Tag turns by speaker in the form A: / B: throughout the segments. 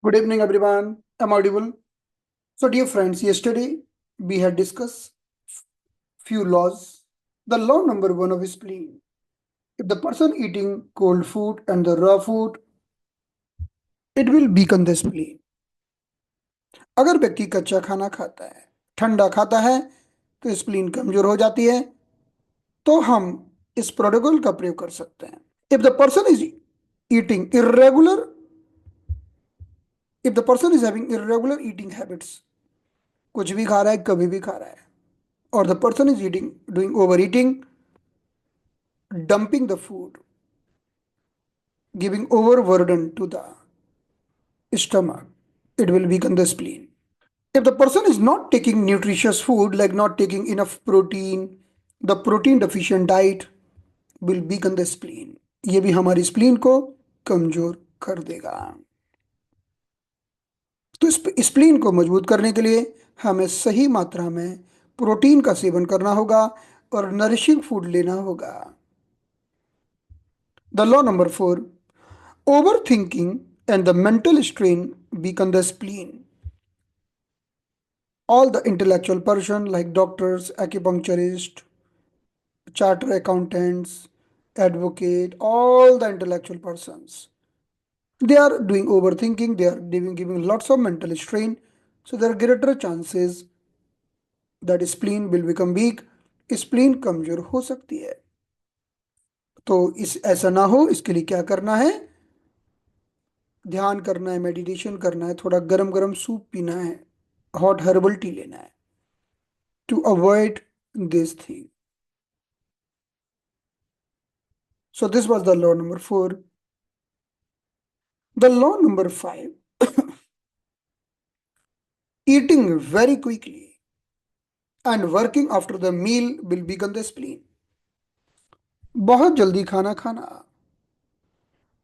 A: Good evening, everyone. I'm audible. So, dear friends, yesterday we had discussed few laws. The law number one of spleen. If the person eating cold food and the raw food, it will weaken the spleen. अगर व्यक्ति कच्चा खाना खाता है, ठंडा खाता है, तो स्प्लीन कमजोर हो जाती है. तो हम इस प्रोटोकॉल का प्रयोग कर सकते हैं. If the person is eating irregular, if the person is having irregular eating habits, कुछ भी खा रहा है, कभी भी खा रहा है, or the person is eating, doing overeating, dumping the food, giving overburden to the stomach, it will weaken the spleen. If the person is not taking nutritious food, like not taking enough protein, the protein deficient diet will weaken the spleen. ये भी हमारी spleen को कमजोर कर देगा. तो spleen को मजबूत करने के लिए हमें सही मात्रा में प्रोटीन का सेवन करना होगा और नरिशिंग फूड लेना होगा. The law number 4. Overthinking and the mental strain weaken the spleen. All the intellectual person like doctors, acupuncturists, chartered accountants, advocate, all the intellectual persons, they are doing overthinking, they are giving lots of mental strain. So there are greater chances that spleen will become weak, spleen कमजोर हो सकती है. तो इस ऐसा ना हो इसके लिए क्या करना है? ध्यान करना है, मेडिटेशन करना है, थोड़ा गरम गरम सूप पीना है, हॉट हर्बल टी लेना है to avoid this thing. So this was the law number 4. The law number 5. Eating very quickly and working after the meal will weaken the spleen. बहुत जल्दी खाना खाना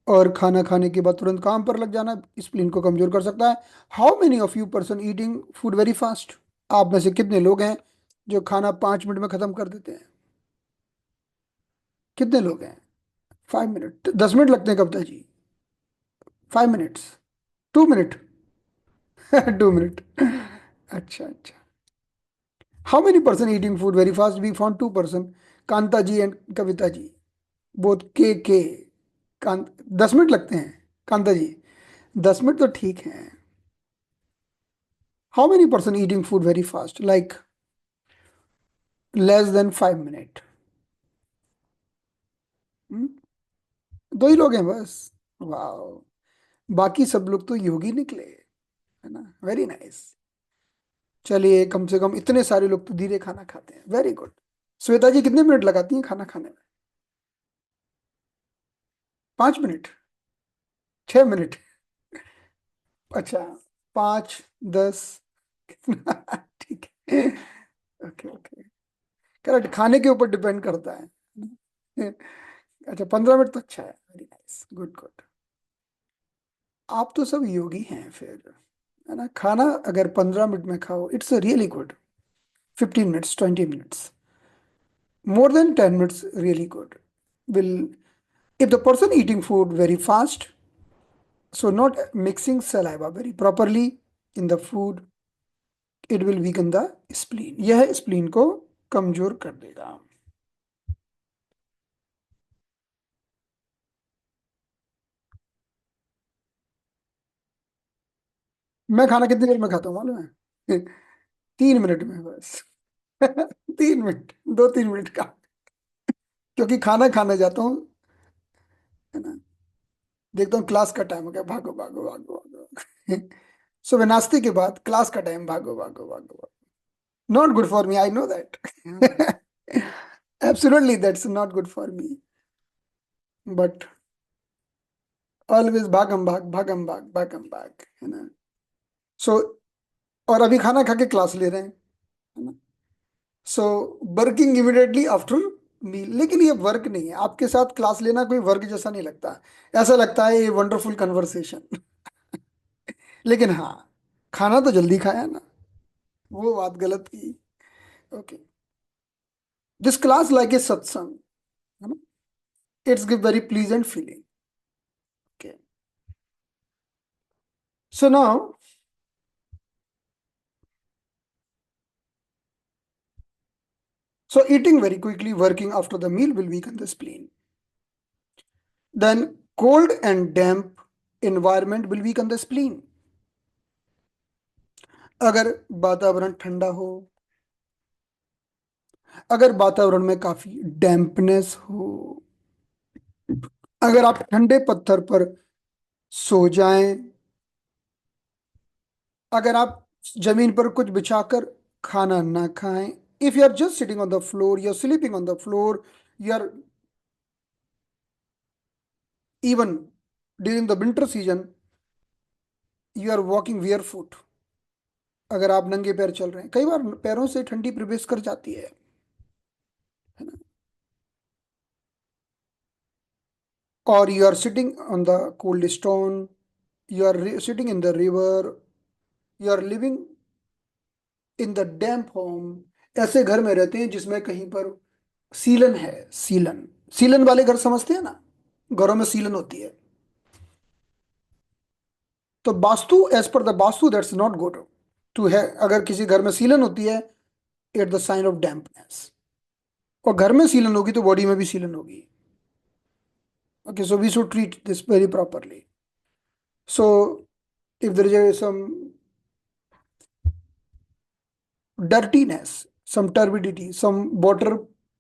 A: और खाना खाने के बाद तुरंत काम पर लग जाना स्प्लीन को कमजोर कर सकता है. How many of you person eating food very fast? आप में से कितने लोग हैं जो खाना 5 मिनट में खत्म कर देते हैं? कितने लोग हैं? 5 मिनट, 10 मिनट लगते हैं Kavita ji? 5 minutes, 2 minute, 2 minute. अच्छा अच्छा. How many person eating food very fast? We found 2 person, Kanta ji and Kavita ji, both K. Kant 10 minute लगते हैं कांता जी? 10 मिनट तो ठीक है. How many person eating food very fast, like less than 5 minute? दो ही लोग हैं बस. वाह, बाकी सब लोग तो योगी निकले, है ना? Very nice. चलिए, कम से कम इतने सारे लोग तो धीरे खाना खाते हैं. Very good. श्वेता जी कितने मिनट लगाती हैं खाना खाने में? 5 मिनट, 6 मिनट? अच्छा, 5, 10, ठीक है. Okay okay, correct. खाने के ऊपर डिपेंड करता है. अच्छा, 15 मिनट तो अच्छा है. Very nice, good good. आप तो सब योगी हैं फिर, है ना? खाना अगर 15 मिनट में खाओ, it's really good. 15 minutes, 20 minutes, more than 10 minutes really good. Will, if the person eating food very fast, so not mixing saliva very properly in the food, it will weaken the spleen. यह spleen को कमजोर कर देगा. मैं खाना कितनी देर में खाता हूँ मालूम है? 3 मिनट में बस. 3 मिनट, 2-3 मिनट का. क्योंकि खाना खाने जाता हूँ, है ना? देखता हूँ क्लास का टाइम हो गया, भागो भागो भागो भागो. सुबह नाश्ते के बाद क्लास का टाइम, भागो भागो भागो भागो. Not good for me, I know that. Absolutely, that's not good for me. But always भागम भाग भागम भाग, है ना? सो और अभी खाना खा के क्लास ले रहे हैं, है ना? So working immediately after meal. लेकिन ये वर्क नहीं है. आपके साथ क्लास लेना कोई वर्क जैसा नहीं लगता. ऐसा लगता है ये वंडरफुल कन्वर्सेशन. लेकिन हाँ, खाना तो जल्दी खाया ना, वो बात गलत की. Okay. This class like a सत्संग, है ना? It's give very pleasant feeling. Okay. So now, so eating very quickly, working after the meal will weaken the spleen. Then cold and damp environment will weaken the spleen. अगर वातावरण ठंडा हो, अगर वातावरण में काफी डैम्पनेस हो, अगर आप ठंडे पत्थर पर सो जाएं, अगर आप जमीन पर कुछ बिछाकर खाना ना खाएं, if you are just sitting on the floor, you are sleeping on the floor, you are even during the winter season you are walking bare foot, अगर आप नंगे पैर चल रहे हैं, कई बार पैरों से ठंडी प्रवेश कर जाती है ना, और you are sitting on the cold stone, you are sitting in the river, you are living in the damp home, ऐसे घर में रहते हैं जिसमें कहीं पर सीलन है, सीलन, सीलन वाले घर समझते हैं ना, घरों में सीलन होती है। तो vastu, as per the vastu, that's not good to है। अगर किसी घर में सीलन होती है, it the sign of dampness, और घर में सीलन होगी तो बॉडी में भी सीलन होगी। Okay, so we should treat this very properly. So if there is some dirtiness, some turbidity, some water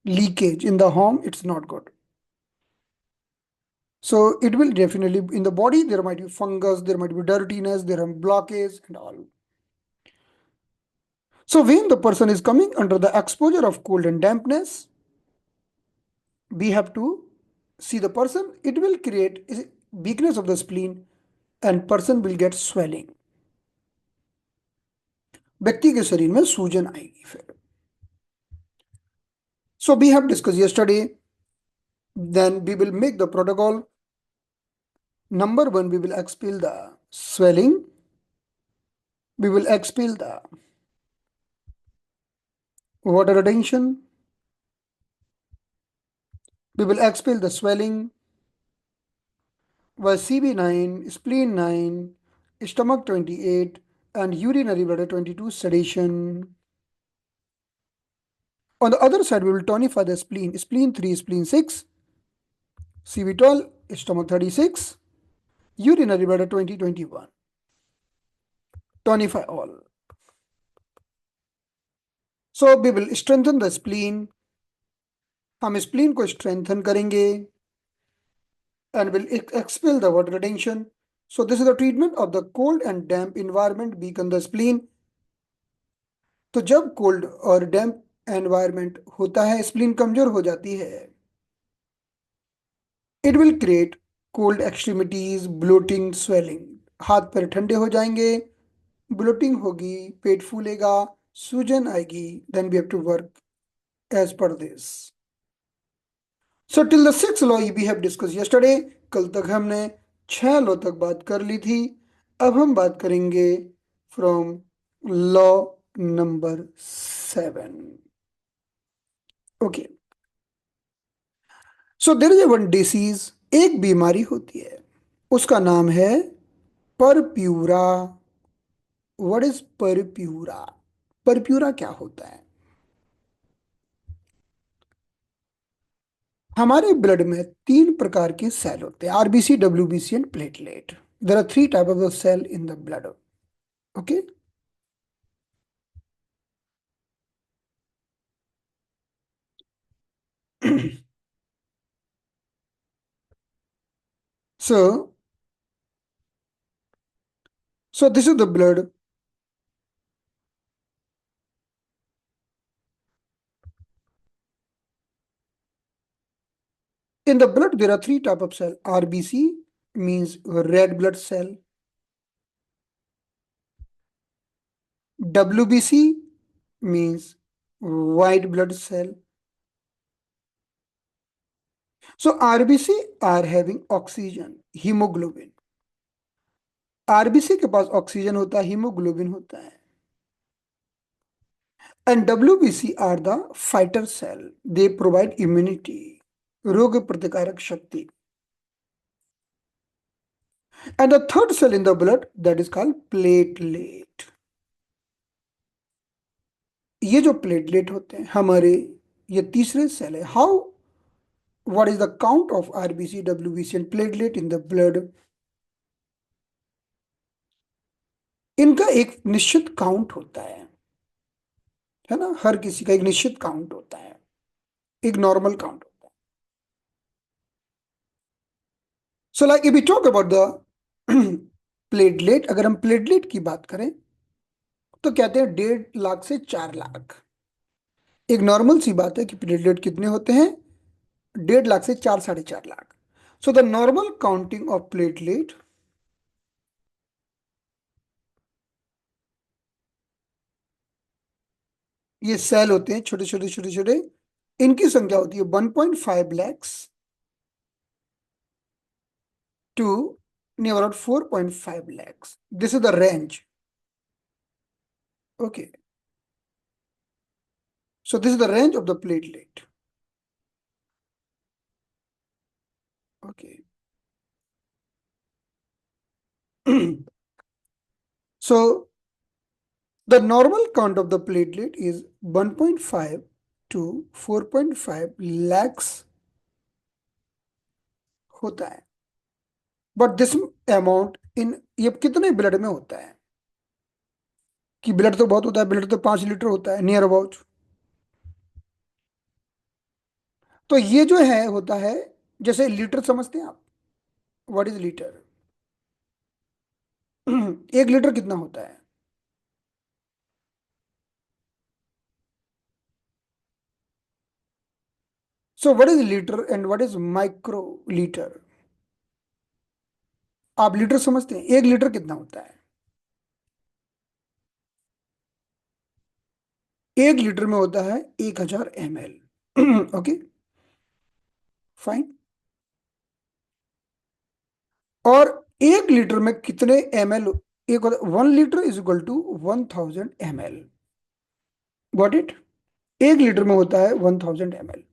A: leakage in the home, it's not good. So it will definitely, in the body, there might be fungus, there might be dirtiness, there are blockage and all. So when the person is coming under the exposure of cold and dampness, we have to see the person, it will create weakness of the spleen and person will get swelling. व्यक्ति के शरीर में सूजन आएगी फिर. So we have discussed yesterday, then we will make the protocol. Number one, we will expel the swelling. We will expel the water retention. We will expel the swelling by CB9, spleen 9, stomach 28, and urinary bladder 22 sedation. On the other side, we will tonify the spleen, spleen 3, spleen 6, CB12, stomach 36, urinary bladder 20, 21. Tonify all. So we will strengthen the spleen. हम spleen को strengthen करेंगे and will expel the water retention. So this is the treatment of the cold and damp environment weaken the spleen. तो जब cold और डैम्प environment होता है, spleen कमजोर हो जाती है. It will create cold extremities, bloating, swelling. हाथ पैर ठंडे हो जाएंगे, ब्लोटिंग होगी, पेट फूलेगा, सूजन आएगी. Then we have to work as per this. So till the six law we have discuss yesterday. कल तक हमने 6 लॉ तक बात कर ली थी. अब हम बात करेंगे from law number 7. Okay, so there is one disease, एक बीमारी होती है, उसका नाम है purpura. What is purpura? Purpura क्या होता है? हमारे ब्लड में 3 प्रकार के सेल होते हैं, RBC, WBC and platelet. There are 3 type of cell in the blood. Okay, so this is the blood. In the blood there are 3 type of cell. RBC means red blood cell. WBC means white blood cell. So RBC are having oxygen, hemoglobin. RBC के पास oxygen होता है, hemoglobin होता है. And WBC are the fighter cell. They provide immunity, रोग प्रतिकारक शक्ति. And the third cell in the blood, that is called platelet. ये जो प्लेटलेट होते हैं हमारे, ये तीसरे सेल है. How, what is the count of RBC, WBC and platelet in the blood? इनका एक निश्चित काउंट होता है ना. हर किसी का एक निश्चित काउंट होता है, एक नॉर्मल काउंट होता है. So like if we talk about the platelet, अगर हम प्लेटलेट की बात करें तो कहते हैं 1.5 लाख से 4 लाख. एक नॉर्मल सी बात है कि प्लेटलेट कितने होते हैं, 1.5 लाख से 4 साढ़े 4 lakh. So the normal counting of platelet, ये सेल होते हैं छोटे छोटे छोटे छोटे, इनकी संख्या होती है 1.5 lakhs to near about 4.5 lakhs. This is the range. Okay. So this is the range of the platelet. Okay. So the normal count of the platelet is 1.5 to 4.5 lakhs होता है. बट दिस अमाउंट इन, ये कितने blood में होता है? कि blood तो बहुत होता है, ब्लड तो 5 लीटर होता है नियर अबाउट. तो ये जो है होता है, जैसे लीटर समझते हैं आप, व्हाट इज लीटर? 1 लीटर कितना होता है? So what is litre and what is micro litre? आप लीटर समझते हैं, 1 लीटर कितना होता है? 1 लीटर में होता है 1000 ml. Okay, fine. और 1 लीटर में कितने एम एल? एक 1 litre is equal to 1000 ml. Got it? 1 litre में होता है 1000 ml.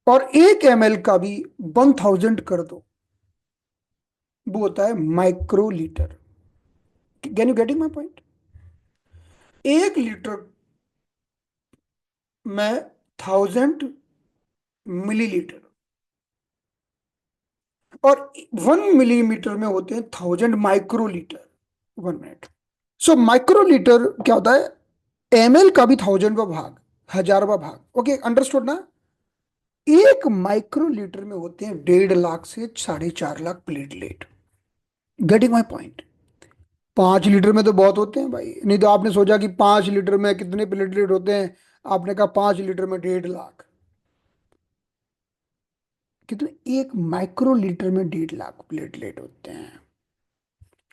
A: और 1 ml का भी 1000 कर दो, वो होता है micro litre. Can you getting my point? 1 litre में 1000 मिलीलीटर, और 1 मिलीमीटर में होते हैं 1000 माइक्रोलीटर. 1 मिनट. सो माइक्रोलीटर क्या होता है? एमएल का भी 1000वां भाग, 1000वां भाग. ओके, अंडरस्टूड ना? एक माइक्रोलीटर में होते हैं 1.5 लाख से 4.5 lakh platelet. Getting my point? 5 litre में तो बहुत होते हैं भाई. नहीं तो आपने सोचा कि 5 लीटर में कितने प्लेटलेट होते हैं, आपने कहा 5 लीटर में 1.5 लाख. कितने? एक माइक्रोलीटर में 1.5 लाख प्लेटलेट होते हैं.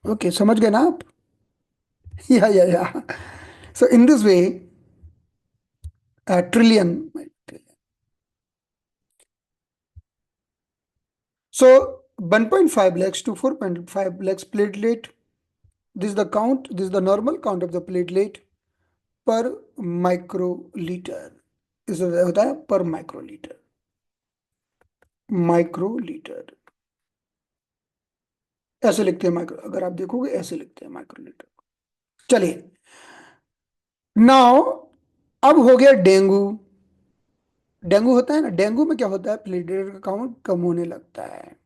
A: ओके, समझ गए ना आप? या so in this way, trillion. So 1.5 lakhs to 4.5 lakhs platelet. This is the count. This is the normal count of the platelet per microliter. इस होता है पर माइक्रोलीटर. माइक्रोलीटर ऐसे लिखते हैं माइक्रो, अगर आप देखोगे ऐसे लिखते हैं माइक्रोलीटर. चलिए, नाउ अब हो गया डेंगू. डेंगू होता है ना, डेंगू में क्या होता है? प्लेटलेट का काउंट कम होने लगता है.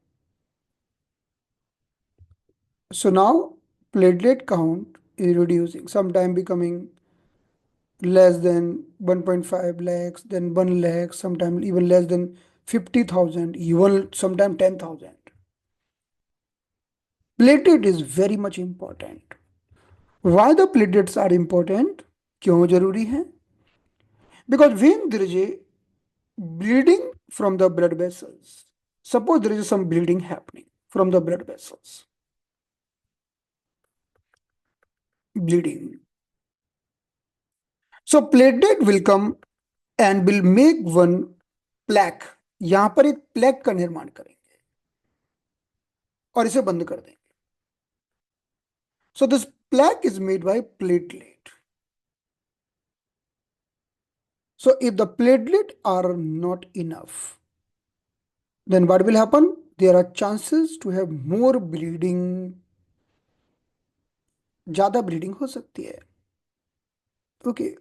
A: So now platelet count is reducing, sometime becoming less than 1.5 lakhs, then 1 lakh, sometime even less than 50,000, even sometime 10,000. Platelet is very much important. Why the platelets are important? क्यों जरूरी है? Because when there is a bleeding from the blood vessels, suppose there is some bleeding happening from the blood vessels, bleeding. So platelet will come and will make one plaque. यहां पर एक plaque का निर्माण करेंगे और इसे बंद कर देंगे. So this plaque is made by platelet. So if the platelet are not enough, then what will happen? There are chances to have more bleeding, ज्यादा ब्लीडिंग हो सकती है। Okay,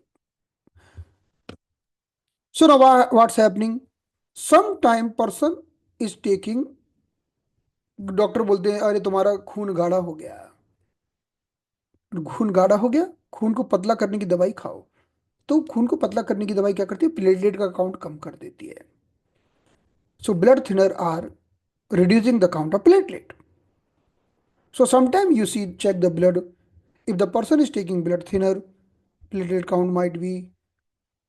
A: so now what's happening, some time person is taking, doctor बोलते हैं अरे तुम्हारा खून गाढ़ा हो गया, खून गाढ़ा हो गया, खून को पतला करने की दवाई खाओ। तो खून को पतला करने की दवाई क्या करती है, प्लेटलेट का काउंट कम कर देती है। So blood thinner are reducing the count of platelet. So sometimes you see check the blood. If the person is taking blood thinner, platelet count might be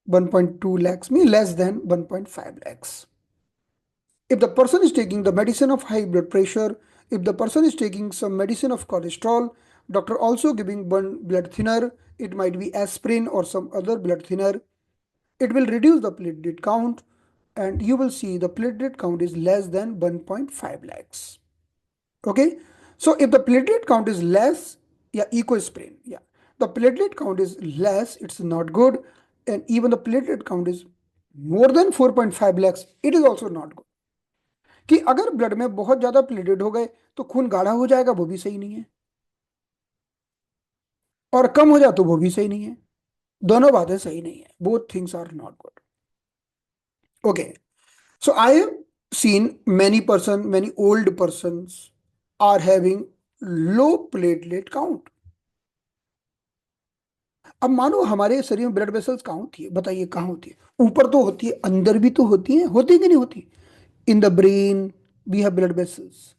A: 1.2 lakhs, mean less than 1.5 lakhs. If the person is taking the medicine of high blood pressure, if the person is taking some medicine of cholesterol, doctor also giving one blood thinner, it might be aspirin or some other blood thinner, it will reduce the platelet count and you will see the platelet count is less than 1.5 lakhs. Okay, so if the platelet count is less, yeah, equosprin, yeah, the platelet count is less, it's not good, and even the platelet count is more than 4.5 lakhs, it is also not good. कि अगर blood में बहुत ज्यादा प्लेटेट हो गए तो खून गाढ़ा हो जाएगा, वो भी सही नहीं है, और कम हो जाए तो वो भी सही नहीं है, दोनों बातें सही नहीं है, both things are not good. Okay, so I have seen many old persons are having low platelet count। अब मानो हमारे शरीर में ब्लड वेसल्स कहाँ होती है, बताइए कहाँ होती है, ऊपर तो होती है, अंदर भी तो होती है कि नहीं होती, in the brain we have blood vessels,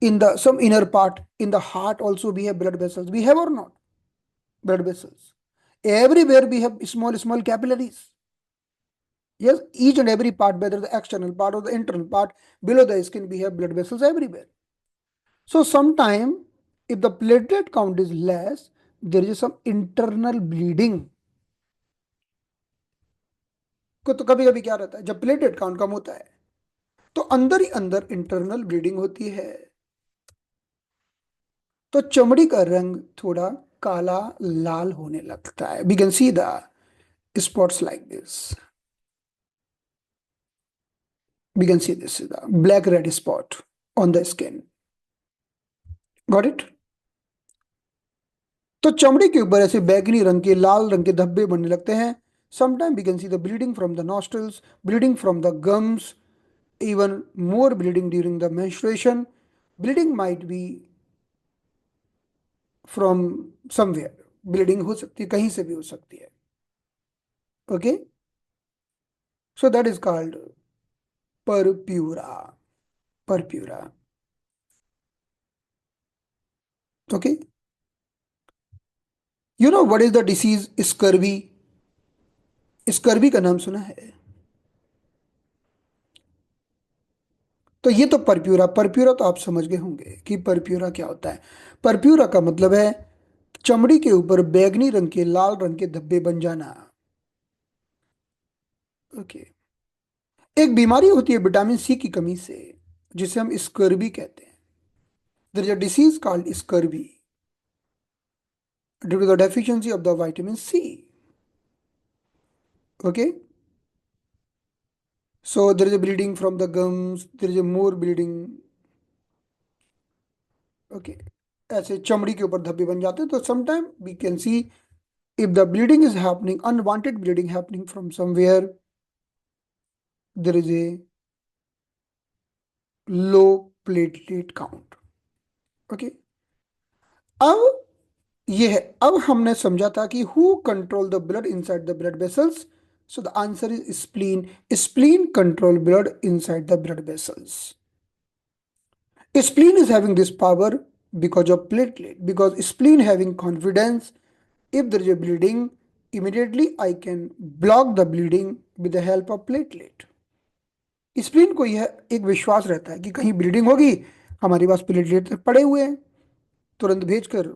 A: in the some inner part in the heart also we have blood vessels, we have or not blood vessels, everywhere we have small small capillaries, yes, each and every part, whether the external part or the internal part below the skin, we have blood vessels everywhere. So sometime if the platelet count is less, there is some internal bleeding। को तो कभी कभी क्या रहता है, जब प्लेटेट count कम होता है तो अंदर ही अंदर इंटरनल ब्लीडिंग होती है, तो चमड़ी का रंग थोड़ा काला लाल होने लगता है, we can see the spots like this, we can see this the black red spot on the skin, got it. तो चमड़ी के ऊपर ऐसे बैगनी रंग के लाल रंग के धब्बे बनने लगते हैं। Sometime we can see the bleeding from the nostrils, bleeding from the gums, even more bleeding during the menstruation, bleeding might be from somewhere, bleeding हो सकती है कहीं से भी हो सकती है। Okay, so that is called purpura, purpura. Okay, you know what is the disease scurvy, scurvy का नाम सुना है, तो ये तो परप्यूरा, परप्यूरा तो आप समझ गए होंगे कि परप्यूरा क्या होता है। परप्यूरा का मतलब है चमड़ी के ऊपर बैगनी रंग के लाल रंग के धब्बे बन जाना। ओके, एक बीमारी होती है विटामिन सी की कमी से, जिसे हम स्कर्वी कहते हैं। There is a disease called scurvy due to the deficiency of the vitamin C. Okay, so there is a bleeding from the gums, there is a more bleeding. Okay, ऐसे चमड़ी के ऊपर धब्बे बन जाते हैं, तो sometime we can see if the bleeding is happening, unwanted bleeding happening from somewhere, there is a low platelet count. Okay, अब ये है, अब हमने समझा था कि who control the blood inside the blood vessels, so the answer is spleen, spleen control blood inside the blood vessels. Spleen is having this power because of platelet, because spleen having confidence, if there is a bleeding, immediately I can block the bleeding with the help of platelet। Spleen को यह एक विश्वास रहता है कि कहीं bleeding होगी, हमारे पास प्लेटलेट पड़े हुए हैं, तुरंत भेजकर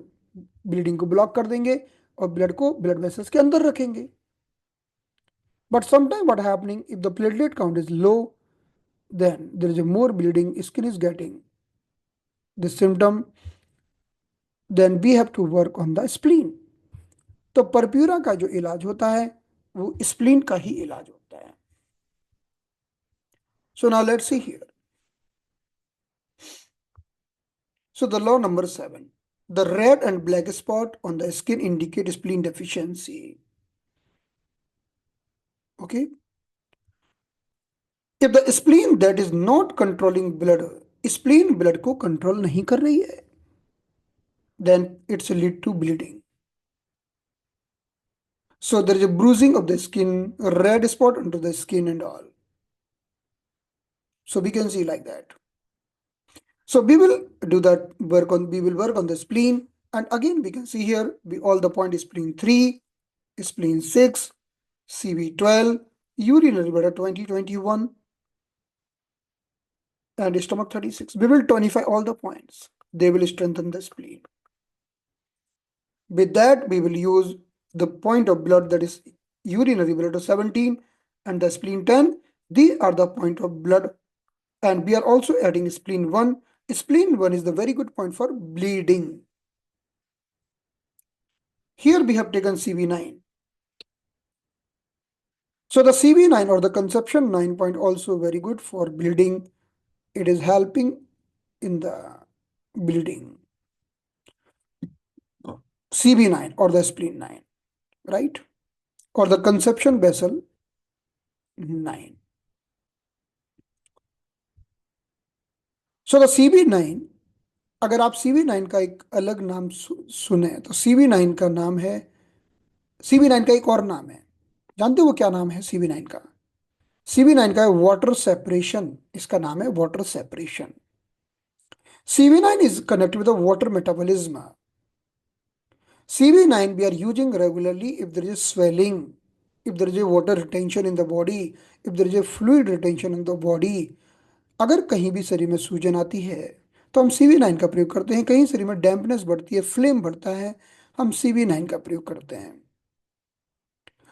A: ब्लीडिंग को ब्लॉक कर देंगे और ब्लड को ब्लड वेसल्स के अंदर रखेंगे। But sometime what happening, if the platelet count is low, then there is a more bleeding, skin is getting this symptom, then we have to work on the spleen। तो purpura का जो इलाज होता है वो स्प्लीन का ही इलाज होता है। So now let's see here, So the law number 7. The red and black spot on the skin indicate spleen deficiency. Okay. If the spleen that is not controlling blood, spleen blood को control नहीं कर रही है, then it's lead to bleeding. So there is a bruising of the skin, a red spot under the skin and all. So we can see like that. So we will do that we will work on the spleen, and again we can see here all the point is spleen 3, spleen 6, CV12, urinary bladder 2021, and stomach 36. We will tonify all the points. They will strengthen the spleen. With that, we will use the point of blood, that is urinary bladder 17 and the spleen 10. These are the point of blood, and we are also adding spleen 1. Spleen 1 is the very good point for bleeding. Here we have taken CV9. So the CV9 or the conception 9 point also very good for bleeding. It is helping in the bleeding. CV9 or the spleen 9, right? Or the conception vessel 9. So the CV9, अगर आप CV9 का एक अलग नाम सुने तो CV9 का नाम है, CV9 का एक और नाम है, जानते हो वो क्या नाम है CV9 का? CV9 का है वाटर सेपरेशन, इसका नाम है water separation. CV9 is connected with the water metabolism. CV9 we are using regularly if there is swelling, if there is a water retention in the body, if there is a fluid retention in the body. अगर कहीं भी शरीर में सूजन आती है तो हम CV9 का प्रयोग करते हैं. कहीं शरीर में डैम्पनेस बढ़ती है, फ्लेम बढ़ता है, हम CV9 का प्रयोग करते हैं.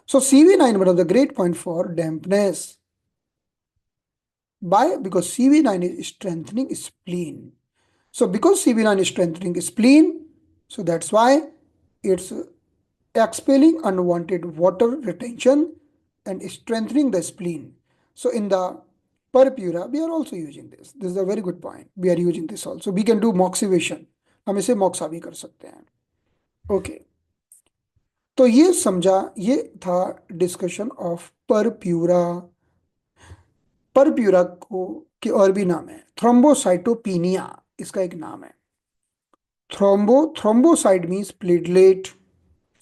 A: सो CV9 one of the great point for dampness. Why? Because CV9 is strengthening spleen. So because CV9 is strengthening spleen, so that's why it's expelling unwanted water retention and strengthening the spleen. So in the purpura, we are also using this. This is a very good point. We are using this also. We can do moxivation. हम इसे moxa भी कर सकते हैं. Okay, तो ये समझा, ये था डिस्कशन ऑफ परप्यूरा. परप्यूरा को के और भी नाम है थ्रोम्बोसाइटोपिनिया, इसका एक नाम है. Thrombocyte means platelet.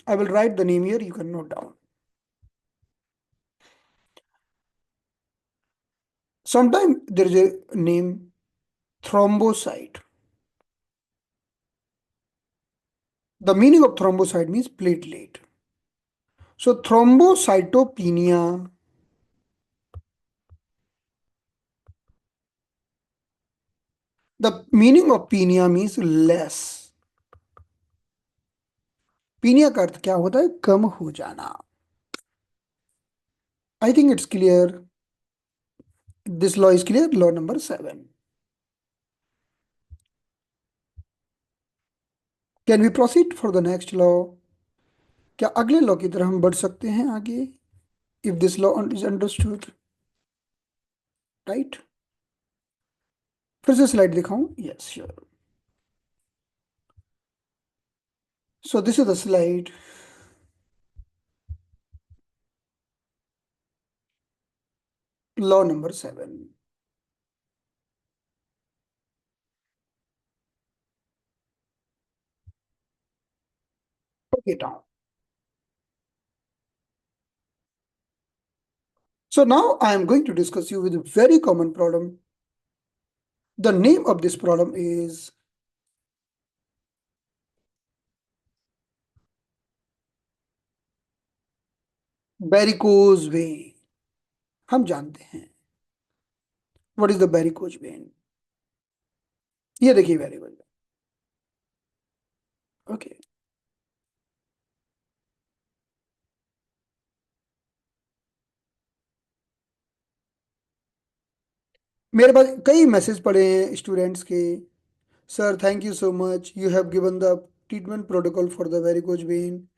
A: I will write the name here, you can note down. Sometimes there is a name thrombocyte. The meaning of thrombocyte means platelet. So thrombocytopenia, the meaning of penia means less. पीनिया का अर्थ क्या होता है? कम हो जाना. I think it's clear. This law is clear. Law number 7. Can we proceed for the next law? क्या अगले लॉ की तरफ हम बढ़ सकते हैं आगे? If this law is understood, right? फिर से स्लाइड दिखाऊं? Yes, sure. So this is the slide. Law number 7. Okay, down. So now I am going to discuss you with a very common problem. The name of this problem is varicose vein. हम जानते हैं what is the varicose vein. ये देखिए varicose vein. Okay. मेरे पास कई message पड़े हैं students के. Sir, thank you so much, you have given the treatment protocol for the varicose vein.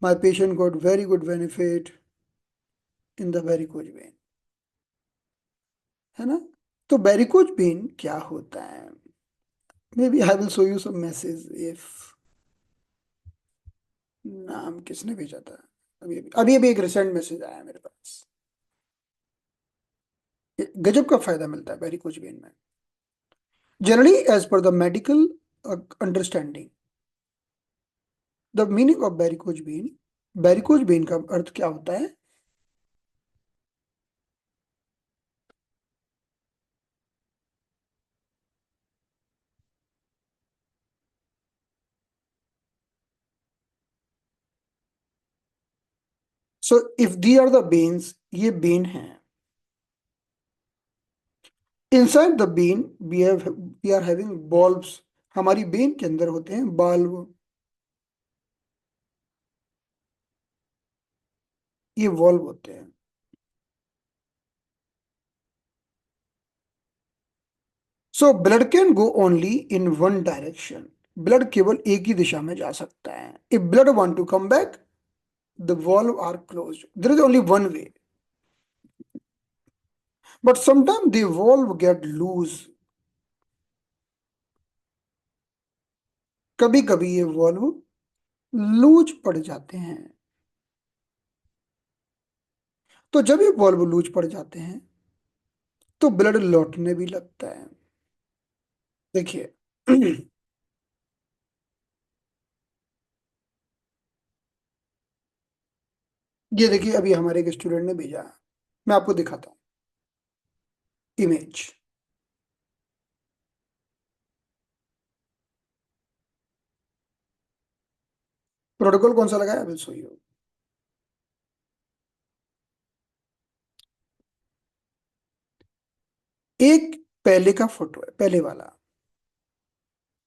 A: My patient got very good benefit in the varicose vein. है ना? तो वेरिकोज वेन क्या होता है? Maybe I will show you some message if. नाम किसने भेजा था? अभी अभी अभी अभी एक रिसेंट मैसेज आया मेरे पास। गजब का फायदा मिलता है वेरिकोज वेन में। Generally as per the medical understanding, the meaning of varicose vein, varicose vein का अर्थ क्या होता है? So if they are the veins, ये बेन है। Inside the vein we are having bulbs, हमारी बेन के अंदर होते हैं बाल्ब, ये वॉल्व होते हैं। So blood can go only in one direction, blood केवल एक ही दिशा में जा सकता है। If blood want to come back, the valve are closed, there is only one way. But sometime the valve get loose, कभी कभी ये वॉल्व लूज पड़ जाते हैं। तो जब ये वॉल्व लूज पड़ जाते हैं तो ब्लड लौटने भी लगता है। देखिए ये देखिए अभी हमारे एक स्टूडेंट ने भेजा है, मैं आपको दिखाता हूँ इमेज। प्रोटोकॉल कौन सा लगाया, विल शो यू। एक पहले का फोटो है, पहले वाला।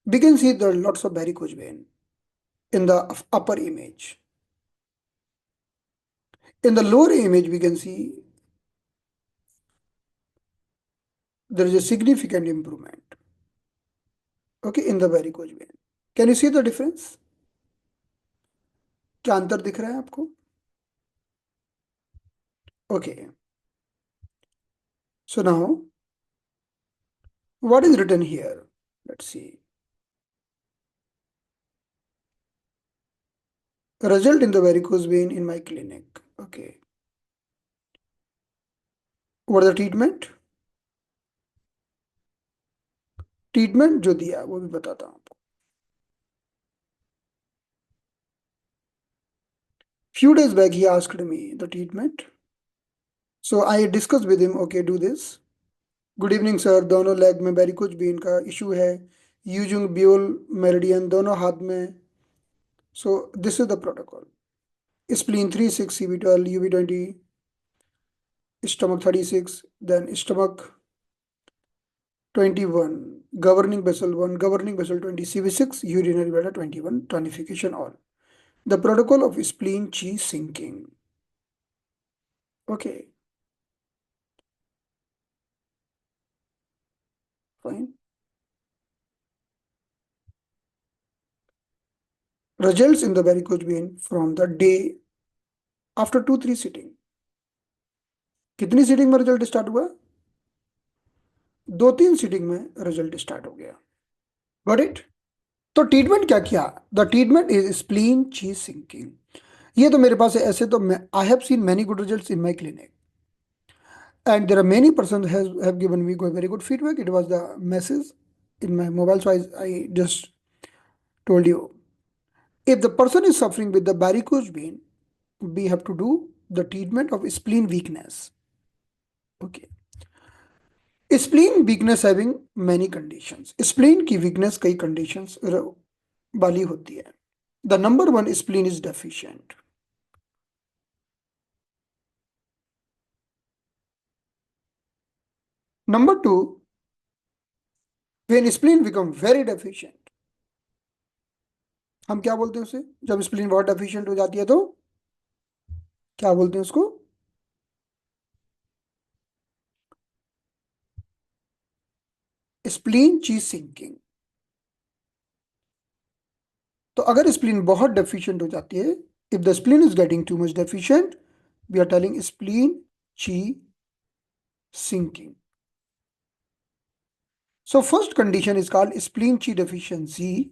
A: We can see there are lots of varicose vein in the upper image. In the lower image, we can see there is a significant improvement. Okay, in the varicose vein. Can you see the difference? क्या अंतर दिख रहा है आपको? Okay. So now, what is written here? Let's see. Result in the varicose vein in my clinic. Okay. What is the treatment? Treatment जो दिया वो भी बताता हूँ आपको। Few days back he asked me the treatment. So I discussed with him, okay, do this. Good evening sir, दोनों leg में varicose vein का इशू है, यूजिंग ब्यूल मेरिडियन दोनों हाथ में। So this is the protocol. Spleen 36, CV12, UV20, stomach 36, then stomach 21, governing vessel 1, governing vessel 20, CV6, urinary bladder 21, tonification all. The protocol of spleen chi sinking. Okay, fine. Results in the varicose vein from the day after 2-3 sitting. कितनी seating में result start हुआ? 2-3 seating में result start हो गया। Got it? तो treatment क्या किया? The treatment is spleen chi sinking. ये तो मेरे पास है, ऐसे तो मैं I have seen many good results in my clinic and there are many person have given me very good feedback. It was the message in my mobile, so I just told you. If the person is suffering with the varicose vein, we have to do the treatment of spleen weakness. Okay. Spleen weakness having many conditions, spleen की weakness कई conditions वाली होती है। The number one, spleen is deficient. Number two, when spleen become very deficient, हम क्या बोलते हैं उसे? जब स्प्लीन बहुत डेफिशिएंट हो जाती है तो क्या बोलते हैं उसको? Spleen chi sinking. तो अगर स्प्लीन बहुत डेफिशिएंट हो जाती है, if the spleen is getting too much deficient, we are telling spleen chi sinking. So first condition is called spleen chi deficiency.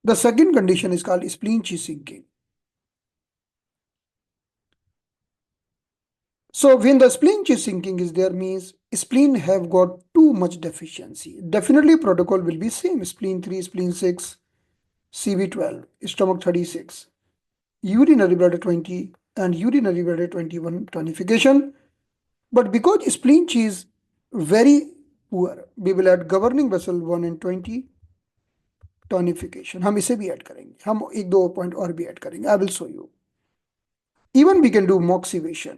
A: The second condition is called spleen chi sinking. So when the spleen chi sinking is there, means spleen have got too much deficiency. Definitely protocol will be same: spleen 3, spleen 6, CV12, stomach 36, urinary bladder 20, and urinary bladder 21 tonification. But because spleen chi is very poor, we will add governing vessel 1 and 20 टॉनिफिकेशन, हम इसे भी add करेंगे, हम एक दो point और भी add करेंगे, I will show you. Even we can do moxibustion,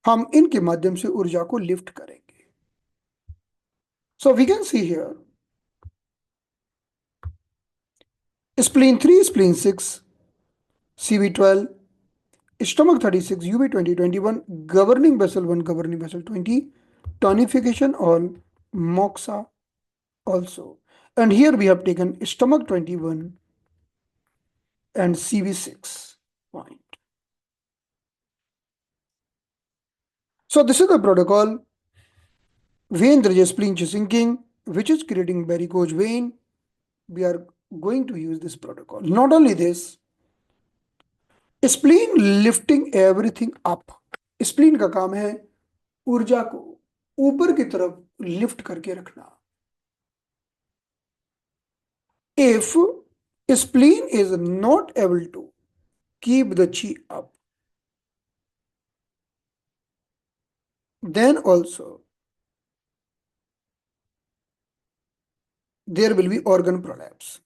A: हम इनके माध्यम से ऊर्जा को लिफ्ट करेंगे. So we can see here spleen 3, spleen 6, CV12, stomach 36, UV 20, 21, governing vessel 1, governing vessel 20, tonification on moxa also. And here we have taken stomach 21 and CV6 point. So this is the protocol. Vein there is a spleen sinking, which is creating varicose vein. We are going to use this protocol. Not only this, spleen lifting everything up. Spleen का काम है ऊर्जा को ऊपर की तरफ lift करके रखना. If spleen is not able to keep the chi up, then also there will be organ prolapse.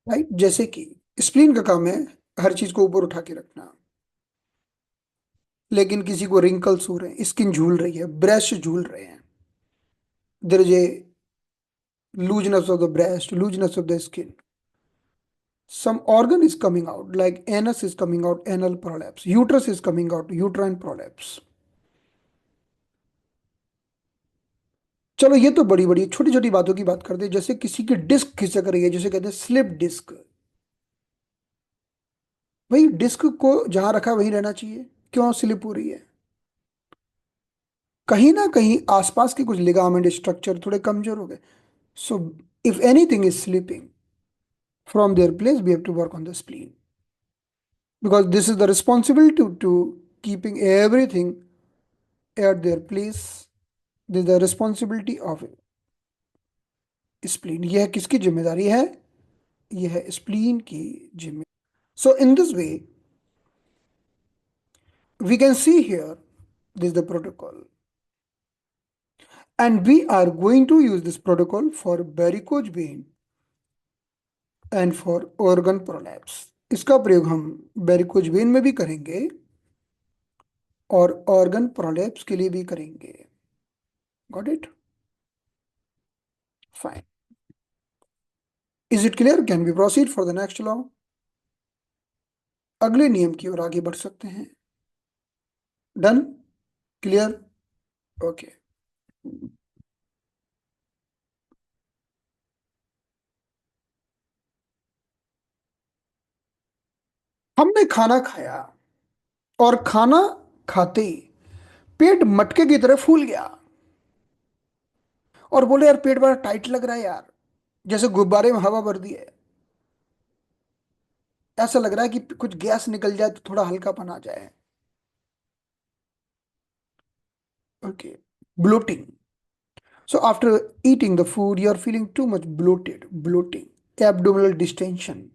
A: Right, जैसे कि स्प्लीन का काम है हर चीज को ऊपर उठा के रखना, लेकिन किसी को रिंकल्स हो रहे हैं, स्किन झूल रही है, ब्रेस्ट झूल रहे हैं, there is a looseness of the breast, looseness of the skin, some organ is coming out, like anus is coming out, anal prolapse, uterus is coming out, uterine prolapse. चलो ये तो बड़ी बड़ी छोटी छोटी बातों की बात करते हैं, जैसे किसी की डिस्क खिसक रही है, जैसे कहते हैं स्लिप डिस्क. भाई डिस्क को जहां रखा वहीं रहना चाहिए, क्यों स्लिप हो रही है? कहीं ना कहीं आसपास के कुछ लिगामेंट स्ट्रक्चर थोड़े कमजोर हो गए. So if anything is slipping from their place, we have to work on the spleen, because this is the responsibility to keeping everything at their place. This is the responsibility of spleen. यह किसकी जिम्मेदारी है? यह spleen की जिम्मेदारी. So in this way we can see here, this is the protocol, and we are going to use this protocol for varicose vein and for organ prolapse. इसका प्रयोग हम वेरिकोज वेन में भी करेंगे और ऑर्गन प्रोलैप्स के लिए भी करेंगे. Got it? Fine. Is it clear? Can we proceed for the next law? अगले नियम की ओर आगे बढ़ सकते हैं. डन? क्लियर? ओके. हमने खाना खाया और खाना खाते ही पेट मटके की तरह फूल गया और बोले यार पेट बड़ा टाइट लग रहा है यार, जैसे गुब्बारे में हवा भर दी है. ऐसा लग रहा है कि कुछ गैस निकल जाए तो थोड़ा हल्कापन आ जाए. Okay. Bloating. So after eating the food, you are feeling too much bloated, bloating, abdominal distension,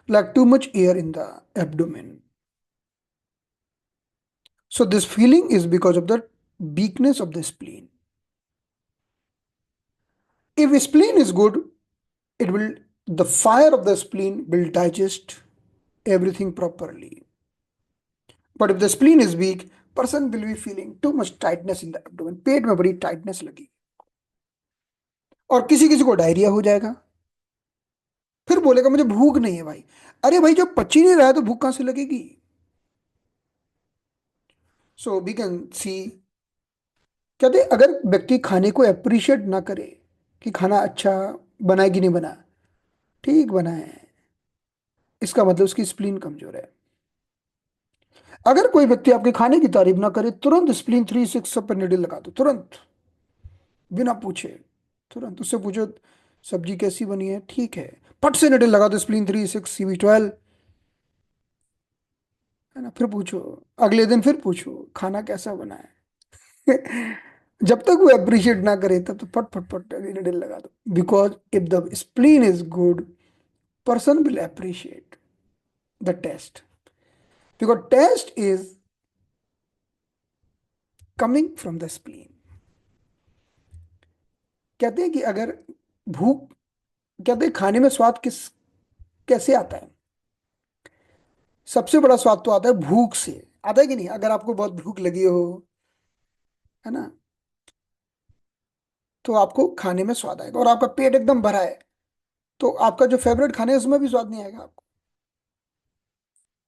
A: like too much air in the abdomen. So this feeling is because of the weakness of the spleen. If spleen is good, it will, the fire of the spleen will digest everything properly. But if the spleen is weak, person will be feeling too much tightness in the abdomen. पेट में बड़ी tightness लगी और किसी किसी को diarrhoea हो जाएगा. फिर बोलेगा मुझे भूख नहीं है भाई. अरे भाई जब पच ही नहीं रहा है तो भूख कहां से लगेगी? So we can see कहते हैं, अगर व्यक्ति खाने को अप्रिशिएट ना करे कि खाना अच्छा बना है कि नहीं बना, ठीक बना है, इसका मतलब उसकी स्प्लीन कमजोर है। अगर कोई व्यक्ति आपके खाने की तारीफ ना करे, तुरंत स्प्लीन 3 6 सब पर निडल लगा दो, तुरंत, बिना पूछे। तुरंत उससे पूछो सब्जी कैसी बनी है, ठीक है, फट से निडल लगा दो Spleen 3 6 CV12, है ना। फिर पूछो, अगले दिन फिर पूछो खाना कैसा बना है। जब तक वो अप्रिशिएट ना करे तब तो फट फट फट निडल लगा दो, because if the spleen is good, person will appreciate the test, because taste is coming from the spleen। कहते हैं कि अगर भूख, कहते हैं खाने में स्वाद किस कैसे आता है, सबसे बड़ा स्वाद तो आता है भूख से। आता है कि नहीं? अगर आपको बहुत भूख लगी हो, है ना, तो आपको खाने में स्वाद आएगा, और आपका पेट एकदम भरा है, तो आपका जो फेवरेट खाना है उसमें भी स्वाद नहीं आएगा आपको।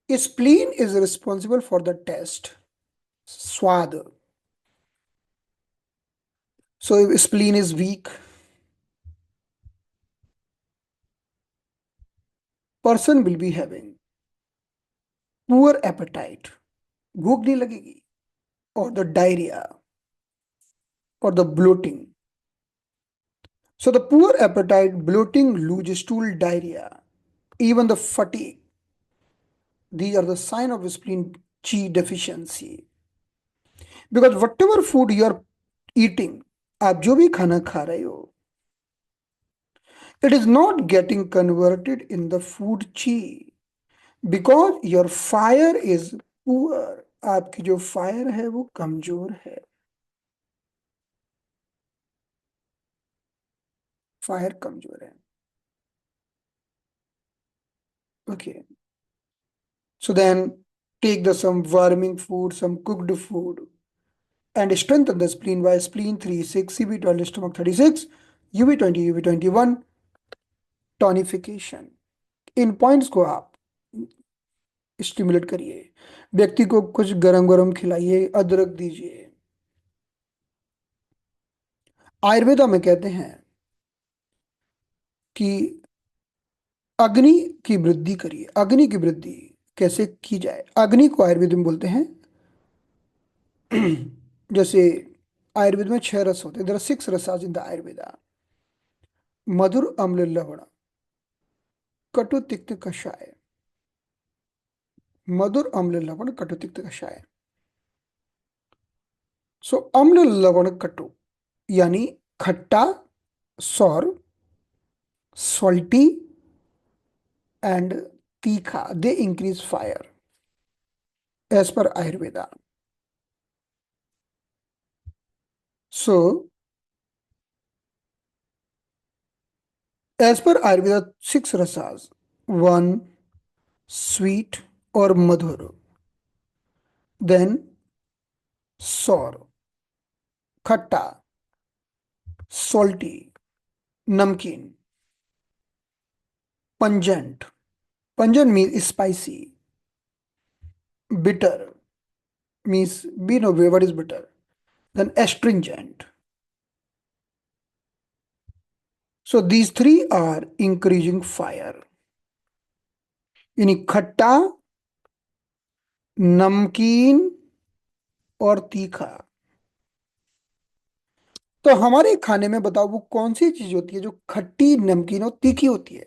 A: Spleen is responsible for the taste, स्वाद। So if spleen is weak, person will be having poor appetite, भूख नहीं लगेगी, or the diarrhea or the bloating. So the poor appetite, bloating, loose stool, diarrhea, even the fatigue, these are the sign of spleen G deficiency. Because whatever food you are eating, आप जो भी खाना खा रहे हो, it is not getting converted in the food chi, because your fire is poor। आपकी जो fire है वो कमजोर है, फायर कमजोर है। Okay, so then take the some warming food, some cooked food, and strengthen the spleen by Spleen 3 6 CB12 stomach 36 UV20 UV21 टॉनिफिकेशन। In points को आप स्टिमुलेट करिए, व्यक्ति को कुछ गरम गरम खिलाइए, अदरक दीजिए। आयुर्वेदा में कहते हैं कि अग्नि की वृद्धि करिए। अग्नि की वृद्धि कैसे की जाए? अग्नि को आयुर्वेद में बोलते हैं, जैसे आयुर्वेद में 6 रस होते हैं, there are 6 rasas in the Ayurveda. Madhur, amla, lavan, कटु, तिक्त, कषाय। मधुर, अम्ल, लवण, कटु, तिक्त, कषाय। सो अम्ल, लवण, कटु यानी खट्टा, सौर, सॉल्टी एंड तीखा, they increase fire as per Ayurveda. So as per Ayurveda 6 rasas, one sweet और मधुर, देन सौर, खट्टा, सॉल्टी, नमकीन, pungent. Pungent mean spicy, bitter means we know what is bitter, then astringent. So these three are increasing fire, यानी खट्टा, नमकीन और तीखा। तो हमारे खाने में बताओ वो कौन सी चीज होती है जो खट्टी, नमकीन और तीखी होती है?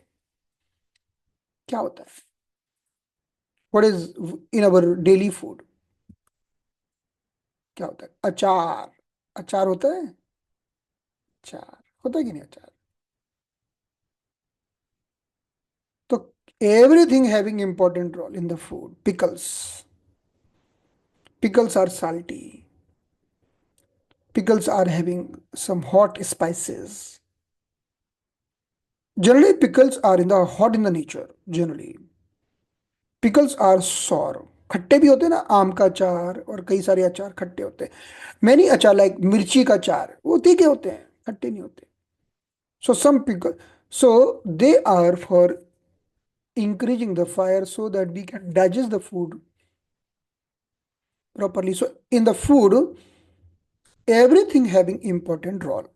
A: क्या होता है? What is in our daily food? क्या होता है? अचार। अचार होता है? अचार होता है कि नहीं अचार? तो everything having important role in the food. Pickles, pickles are salty, pickles are having some hot spices. Generally pickles are in the hot in the nature generally। pickles are sour, खट्टे भी होते हैं ना, आम का अचार और कई सारे अचार खट्टे होते हैं। मैनी अचार लाइक मिर्ची का अचार वो तीखे होते हैं, खट्टे नहीं होते। So some pickle, so they are for increasing the fire so that we can digest the food properly। So in the food, everything having important role.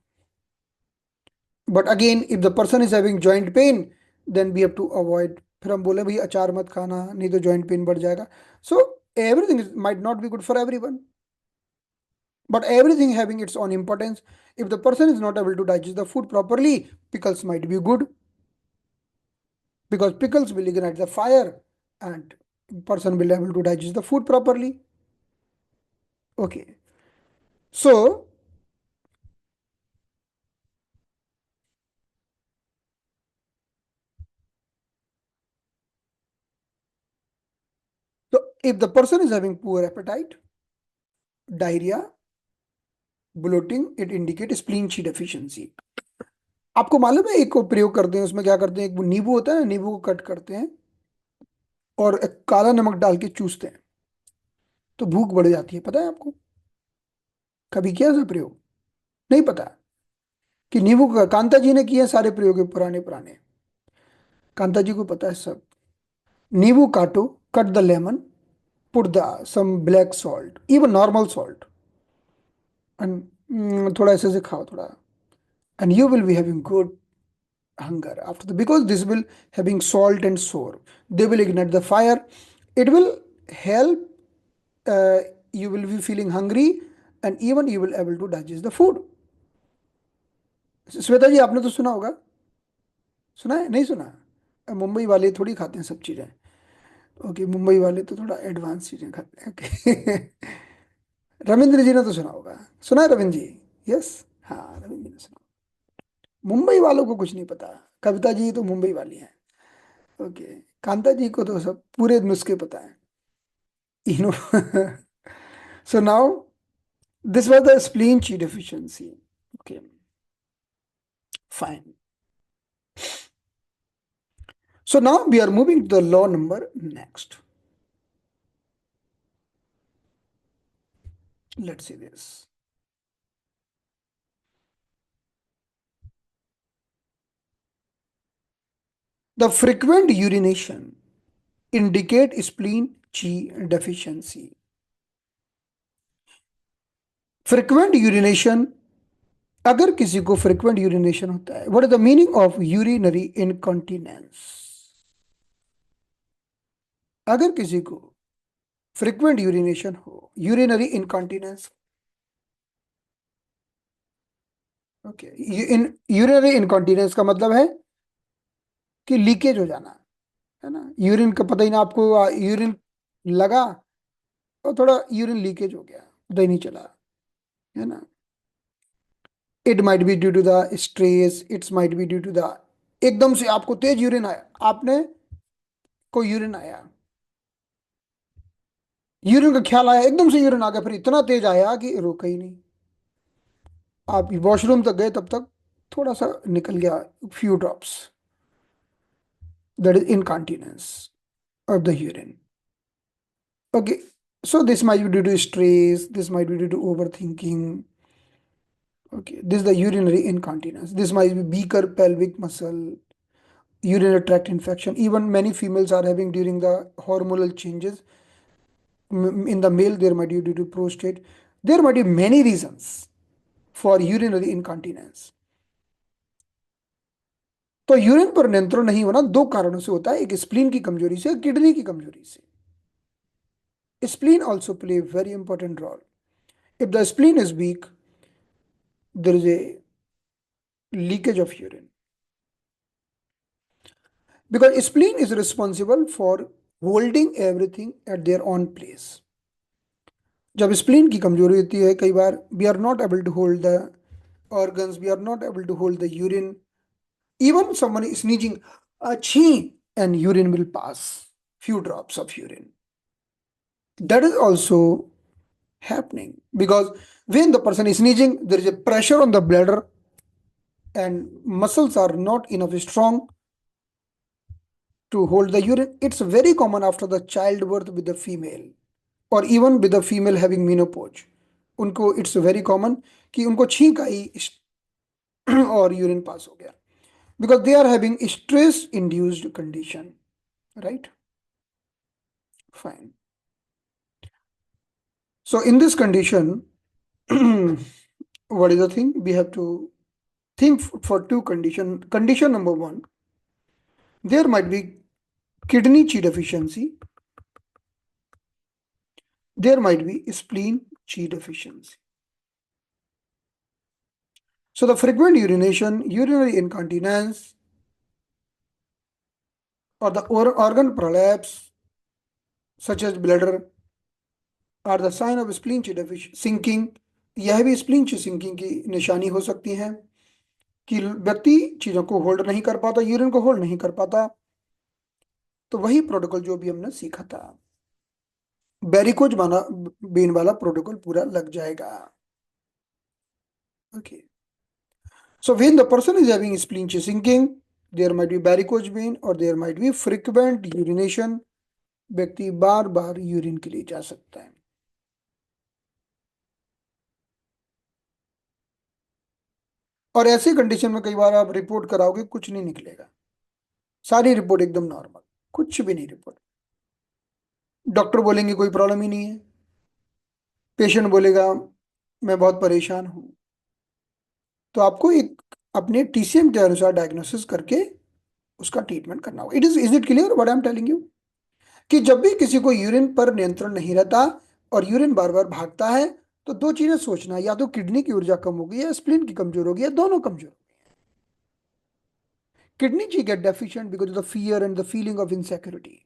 A: But again if the person is having joint pain then we have to avoid. फिर हम बोले भाई अचार मत खाना नहीं तो joint pain बढ़ जाएगा. So everything is might not be good for everyone, but everything having its own importance. If the person is not able to digest the food properly, pickles might be good because pickles will ignite the fire and person will able to digest the food properly. Okay, so if the person is having poor appetite, diarrhea, bloating, it indicates spleen chi deficiency. आपको मालूम है एक को प्रयोग करते हैं उसमें क्या करते हैं, एक नींबू होता है, नींबू को कट करते हैं और एक काला नमक डाल के चूसते हैं तो भूख बढ़ जाती है. पता है आपको? कभी किया ऐसा प्रयोग? नहीं पता कि नींबू का कांता जी ने किए सारे प्रयोग है पुराने पुराने. कांता जी को पता है सब. नींबू काटो, cut the lemon, put the some black salt, even normal salt, and थोड़ा ऐसे से खाओ थोड़ा, and you will be having good hunger after the, because this will having salt and sour, they will ignite the fire, it will help, uh, you will be feeling hungry and even you will able to digest the food. Shweta ji आपने तो सुना होगा. सुना है? नहीं सुना? मुंबई वाले थोड़ी खाते हैं सब चीजें. ओके, मुंबई वाले तो थोड़ा एडवांस चीजें खाते हैं. ओके. रविंद्र जी ने तो सुना होगा. सुना है रविंद्र जी? यस. हाँ, रविंद्र जी ने सुना. मुंबई वालों को कुछ नहीं पता. कविता जी तो मुंबई वाली हैं. ओके. कांता जी को तो सब पूरे नुस्खे पता है. You know. So now this was the spleen chi deficiency. Okay, fine. So now we are moving to the law number next. Let's see this. The frequent urination indicate spleen chi deficiency. Frequent urination, अगर किसी को frequent urination होता है, what is the meaning of urinary incontinence? अगर किसी को frequent urination हो, urinary incontinence, okay, इन urinary incontinence का मतलब है कि लीकेज हो जाना, है ना. यूरिन का पता ही ना आपको, यूरिन लगा और थोड़ा यूरिन लीकेज हो गया, पता ही नहीं चला, है ना. It might be due to the stress, it's might be due to the, एकदम से आपको तेज यूरिन आया, आपने कोई यूरिन आया, यूरिन का ख्याल आया, एकदम से यूरिन आ गया, फिर इतना तेज आया कि रुका ही नहीं. आप वॉशरूम तक गए तब तक थोड़ा सा निकल गया, few drops, that is incontinence of the urine. Okay, so this might be due to stress, this might be due to overthinking. Okay, this is the urinary incontinence. This might be beaker pelvic muscle, urinary tract infection. Even many females are having during the hormonal changes. In the male, there might be due to prostate. There might be many reasons for urinary incontinence. तो urine पर नियंत्रण नहीं होना दो कारणों से होता है, एक स्प्लीन की कमजोरी से, किडनी की कमजोरी से. Spleen also play a very important role. If the spleen is weak, there is a leakage of urine, because spleen is responsible for holding everything at their own place. जब स्प्लीन की कमजोरी होती है, कई बार we are not able to hold the organs, we are not able to hold the urine. Even someone is sneezing, achhi, and urine will pass, few drops of urine. That is also happening because when the person is sneezing, there is a pressure on the bladder and muscles are not enough strong to hold the urine. It's very common after the childbirth with the female or even with the female having menopause. उनको it's very common कि उनको छींक आई और urine pass हो गया, because they are having stress induced condition, right? Fine. So in this condition, What is the thing? We have to think for two condition. Condition number one, there might be kidney chi deficiency, there might be spleen chi deficiency. So the frequent urination, urinary incontinence, or the organ prolapse, such as bladder, are the sign of spleen chi deficiency sinking. यह भी spleen chi sinking की निशानी हो सकती है कि व्यक्ति चीजों को होल्ड नहीं कर पाता, यूरिन को होल्ड नहीं कर पाता। तो वही प्रोटोकॉल जो भी हमने सीखा था, बेरिकोज वाला बेन वाला प्रोटोकॉल पूरा लग जाएगा। Okay, so when the person is having spleen sinking, there might be varicose vein or there might be frequent urination, व्यक्ति बार बार यूरिन के लिए जा सकता है। और ऐसी कंडीशन में कई बार आप रिपोर्ट कराओगे, कुछ नहीं निकलेगा, सारी रिपोर्ट एकदम नॉर्मल, कुछ भी नहीं रिपोर्ट। डॉक्टर बोलेंगे कोई प्रॉब्लम ही नहीं है, पेशेंट बोलेगा मैं बहुत परेशान हूं। तो आपको एक अपने टीसीएम के अनुसार डायग्नोसिस करके उसका ट्रीटमेंट करना होगा। Is it clear what I am telling you? कि जब भी किसी को यूरिन पर नियंत्रण नहीं रहता और यूरिन बार बार भागता है, तो दो चीजें सोचना, या तो किडनी की ऊर्जा कम होगी या स्प्लीन की कमजोर होगी या दोनों कमजोर। Kidney G get deficient because of the fear and the feeling of insecurity.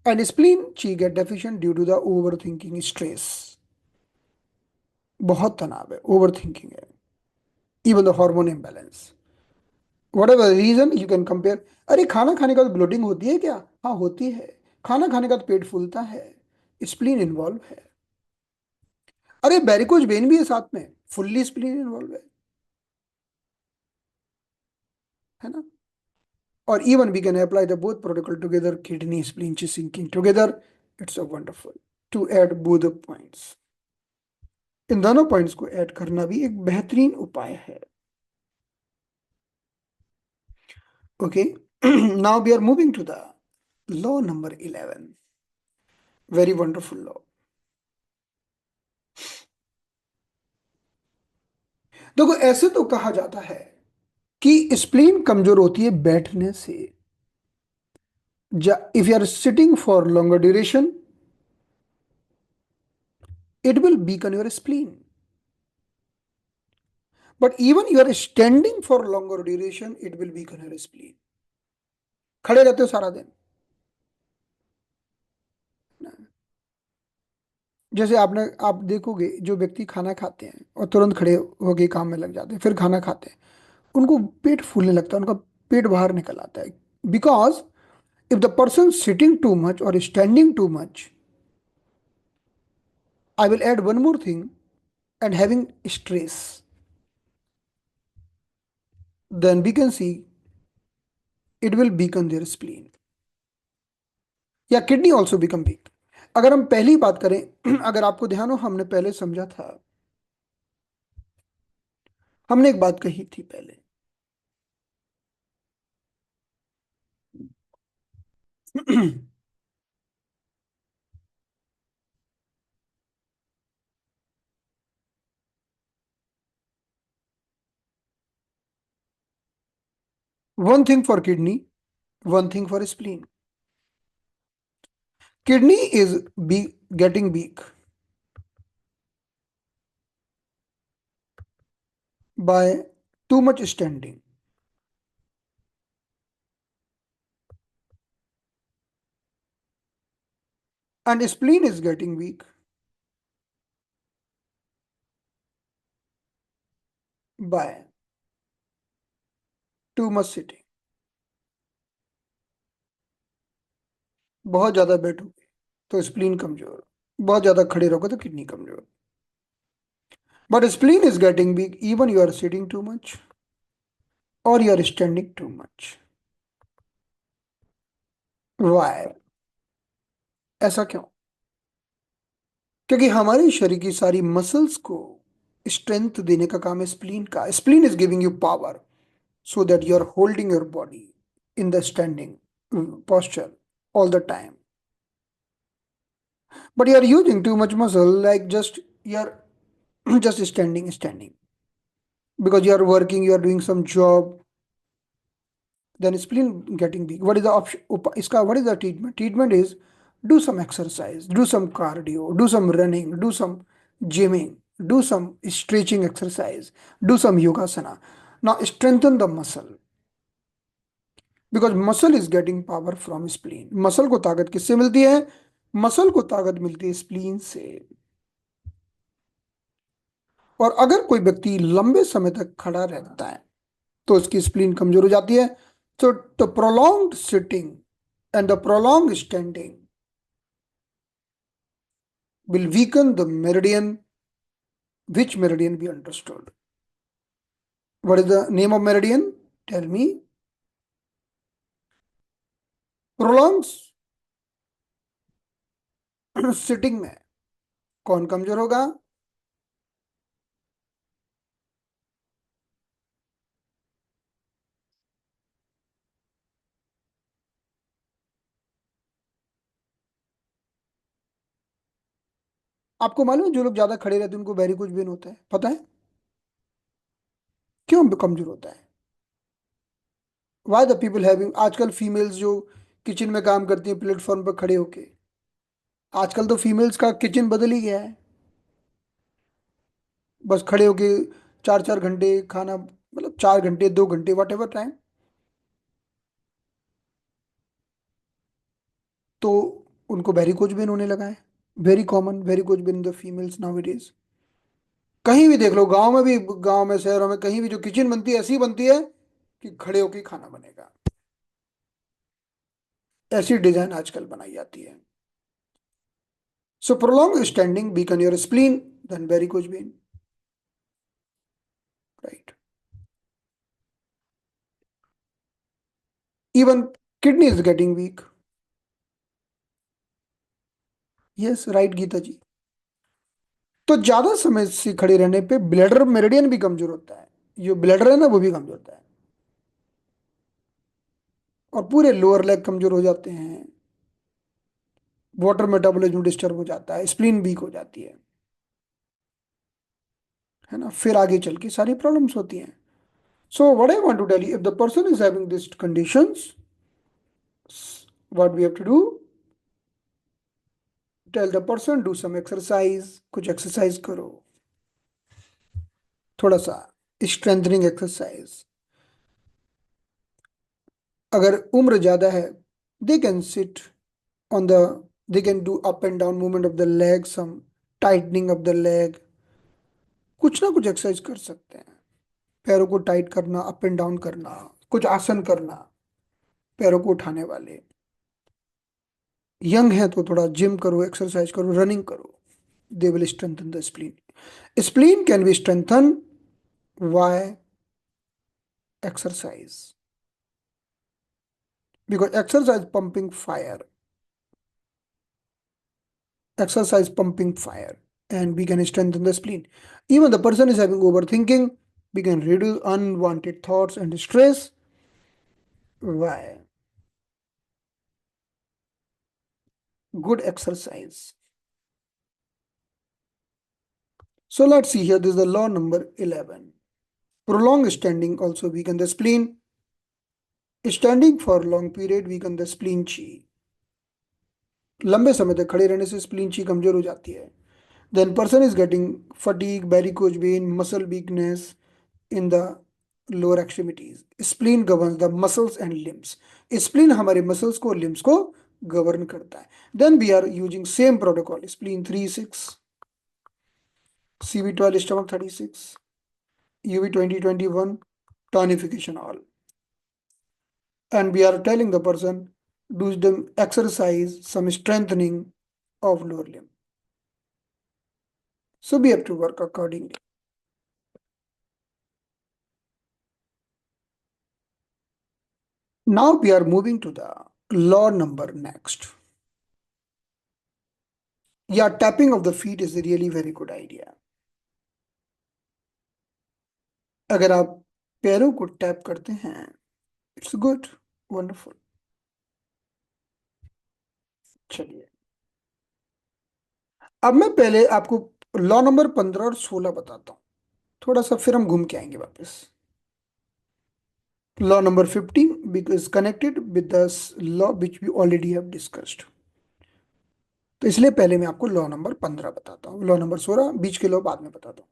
A: And spleen G get deficient due to the overthinking stress. बहुत तनाव है, overthinking है, even the hormone imbalance. Whatever reason you can compare. अरे खाना खाने का तो bloating होती है क्या? हाँ होती है। खाना खाने का तो पेट फूलता है, स्प्लीन इन्वॉल्व है। अरे बेरिकोज वेन भी है साथ में, फुल्ली स्प्लीन इन्वॉल्व है ना? Or even we can apply the both protocol together, kidney spleen sinking together. It's a wonderful to add both the points. इन दोनों पॉइंट्स को ऐड करना भी एक बेहतरीन उपाय है। Okay, now we are moving to the law number 11, very wonderful law. देखो ऐसे तो कहा जाता है कि स्प्लीन कमजोर होती है बैठने से। If you are sitting for longer duration, it will weaken your spleen. But even you are standing for longer duration, it will weaken your spleen. खड़े रहते हो सारा दिन, जैसे आप देखोगे जो व्यक्ति खाना खाते हैं और तुरंत खड़े होके काम में लग जाते हैं, फिर खाना खाते हैं, उनको पेट फूलने लगता है, उनका पेट बाहर निकल आता है। Because if the person sitting too much और standing too much, I will add one more thing, and having stress, then we can see it will weaken their spleen, या किडनी ऑल्सो बिकम वीक। अगर हम पहली बात करें, अगर आपको ध्यान हो, हमने पहले समझा था, हमने एक बात कही थी पहले। One thing for kidney, one thing for spleen. Kidney is getting weak by too much standing, and spleen is getting weak by too much sitting. बहुत ज्यादा बैठोगे तो स्प्लीन कमजोर, बहुत ज्यादा खड़े रहोगे तो किडनी कमजोर। But spleen is getting weak even you are sitting too much or you are standing too much. Why? ऐसा क्यों? क्योंकि हमारे शरीर की सारी मसल्स को स्ट्रेंथ देने का काम है स्प्लीन का। Spleen is giving you power so that you are holding your body in the standing posture all the time. But you are using too much muscle, like just you are just standing, because you are working, you are doing some job, then spleen getting weak. What is the option? Iska, what is the treatment? Treatment is do some exercise, do some cardio, do some running, do some gymming, do some stretching exercise, do some yogasana. Now strengthen the muscle, because muscle is getting power from spleen. Muscle को ताकत किससे मिलती है? Muscle को ताकत मिलती है spleen से। और अगर कोई व्यक्ति लंबे समय तक खड़ा रहता है तो उसकी स्प्लीन कमजोर हो जाती है। तो the prolonged sitting and the prolong standing will weaken the meridian. Which meridian we understood? What is the name of meridian? Tell me. Prolongs sitting में कौन कमजोर होगा? आपको मालूम है जो लोग ज्यादा खड़े रहते हैं उनको वेरिकोज वेन होता है, पता है क्यों कमजोर होता है? वाई द पीपल हैविंग, आजकल फीमेल्स जो किचन में काम करती हैं प्लेटफॉर्म पर खड़े होके, आजकल तो फीमेल्स का किचन बदल ही गया है। बस खड़े होके 4 4 घंटे खाना, मतलब 4 घंटे 2 घंटे वट एवर टाइम, तो उनको वेरिकोज वेन होने लगा है। Very common varicose vein in the females now it is. कहीं भी देख लो, गांव में भी, गांव में शहरों में कहीं भी जो किचन बनती है ऐसी बनती है कि खड़े होके खाना बनेगा। ऐसी डिजाइन आजकल बनाई जाती है। So prolong standing weaken your spleen then varicose vein, right. Even kidney is getting weak. Yes right Geeta ji. तो ज्यादा समय से खड़े रहने पे ब्लैडर मेरिडियन भी कमजोर होता है। जो ब्लैडर है ना वो भी कमजोर होता है, और पूरे लोअर लेग कमजोर हो जाते हैं। वाटर मेटाबॉलिज्म डिस्टर्ब हो जाता है, स्प्लीन वीक हो जाती है ना, फिर आगे चल के सारी प्रॉब्लम्स होती हैं। So what I want to tell you, if the person is having this conditions, what we have to do? Tell the person do some exercise, कुछ एक्सरसाइज करो, थोड़ा सा स्ट्रेंथनिंग एक्सरसाइज। अगर उम्र ज्यादा है, they can sit on the, they can do up and down movement of the leg, some tightening of the leg, कुछ ना कुछ एक्सरसाइज कर सकते हैं। पैरों को टाइट करना, अप एंड डाउन करना, कुछ आसन करना, पैरों को उठाने वाले। यंग है तो थोड़ा जिम करो, एक्सरसाइज करो, रनिंग करो, they will strengthen the spleen. Spleen can be strengthen by exercise, because exercise pumping fire, and we can strengthen the spleen. Even the person is having overthinking, we can reduce unwanted thoughts and stress. Why? Good exercise. So let's see here, this is the law number 11. Prolonged standing also weaken the spleen. Standing for long period weaken the spleen chi. लंबे समय तक खड़े रहने से spleen chi कमजोर हो जाती है। Then person is getting fatigue, varicose vein, muscle weakness in the lower extremities. Spleen governs the muscles and limbs. Spleen हमारे muscles को, limbs को govern करता है। Then we are using same protocol, spleen 3-6, CV12 stomach 36, UV 2021, tonification all. And we are telling the person do the exercise, some strengthening of lower limb. So we have to work accordingly. Now we are moving to the law number next. Yeah, tapping of the feet is a really very good idea. अगर आप पैरों को tap करते हैं, it's good, wonderful. चलिए, अब मैं पहले आपको लॉ नंबर 15 और 16 बताता हूँ, थोड़ा सा फिर हम घूम के आएंगे वापस। Law number 15 because connected with the law which we already have discussed. तो इसलिए पहले मैं आपको लॉ नंबर 15 बताता हूँ, लॉ नंबर 16 बीच के लॉ बाद में बताता हूँ।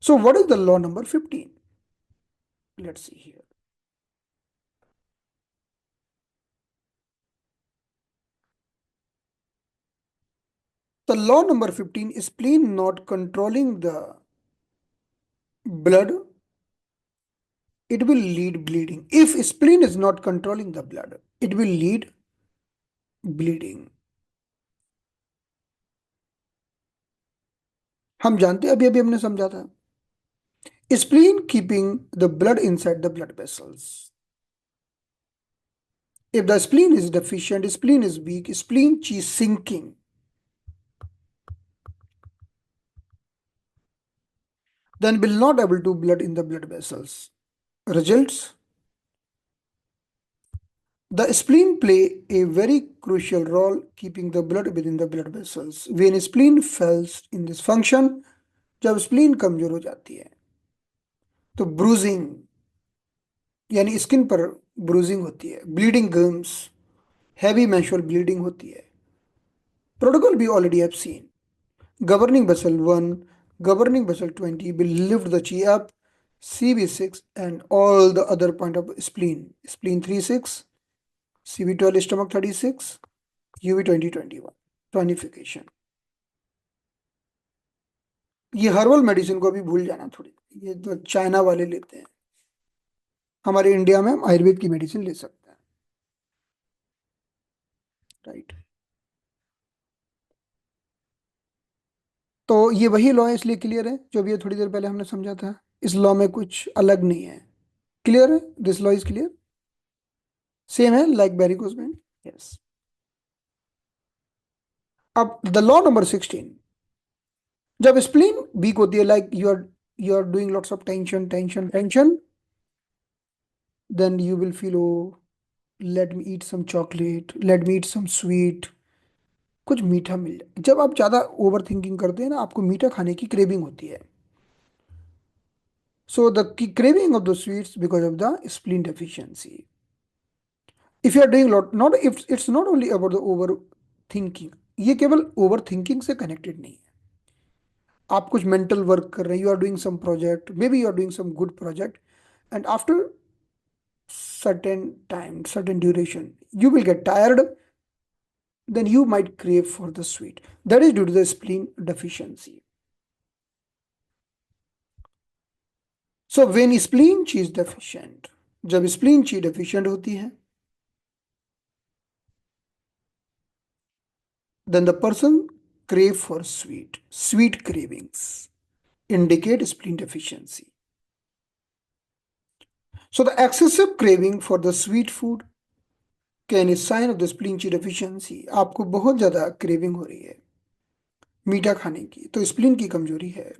A: So what is the law number 15? Let's see here. The law number 15 is spleen not controlling the blood, it will lead bleeding. If spleen is not controlling the blood, it will lead bleeding. हम जानते हैं, अभी अभी हमने समझा था। Spleen keeping the blood inside the blood vessels. If the spleen is deficient, spleen is weak, spleen is sinking, then will not able to blood in the blood vessels. Results: the spleen play a very crucial role keeping the blood within the blood vessels. When spleen fails in this function, जब spleen कमजोर हो जाती है तो bruising, यानी skin पर bruising होती है, bleeding gums, heavy menstrual bleeding होती है। प्रोटोकॉल भी already have seen. Governing vessel 1, governing vessel 20 will lift the chi up, CV6 and all the other point of spleen, spleen 36, CV12 stomach 36, UV 2021 टॉनिफिकेशन। ये herbal medicine को भी भूल जाना थोड़ी, ये तो चाइना वाले लेते हैं, हमारे इंडिया में हम आयुर्वेद की मेडिसिन ले सकते हैं, राइट। तो ये वही लॉ है, इसलिए क्लियर है, जो भी ये थोड़ी देर पहले हमने समझा था। इस लॉ में कुछ अलग नहीं है। क्लियर है? This law is clear, same है लाइक वेरिकोज वेन। यस। अब द लॉ नंबर 16, जब स्प्लीन वीक होती है, like you are doing lots of tension tension tension, then you will feel oh let me eat some chocolate, let me eat some sweet, कुछ मीठा मिल जाए। जब आप ज्यादा ओवर थिंकिंग करते हैं ना, आपको मीठा खाने की क्रेविंग होती है। So the craving of the sweets because of the spleen deficiency. If you are doing lot, not if it's not only about the overthinking, ये केवल ओवर थिंकिंग से कनेक्टेड नहीं है। आप कुछ मेंटल वर्क कर रहे हैं, you are doing some project, maybe you are doing some good project, and after certain time, certain duration, you will get tired, then you might crave for the sweet. That is due to the spleen deficiency. So when spleen is deficient, जब spleen chi deficient होती है, then the person crave for sweet cravings indicate spleen deficiency. So the excessive craving for the sweet food can is sign of the spleen deficiency. आपको बहुत ज्यादा craving हो रही है मीठा खाने की, तो स्प्लीन की कमजोरी है।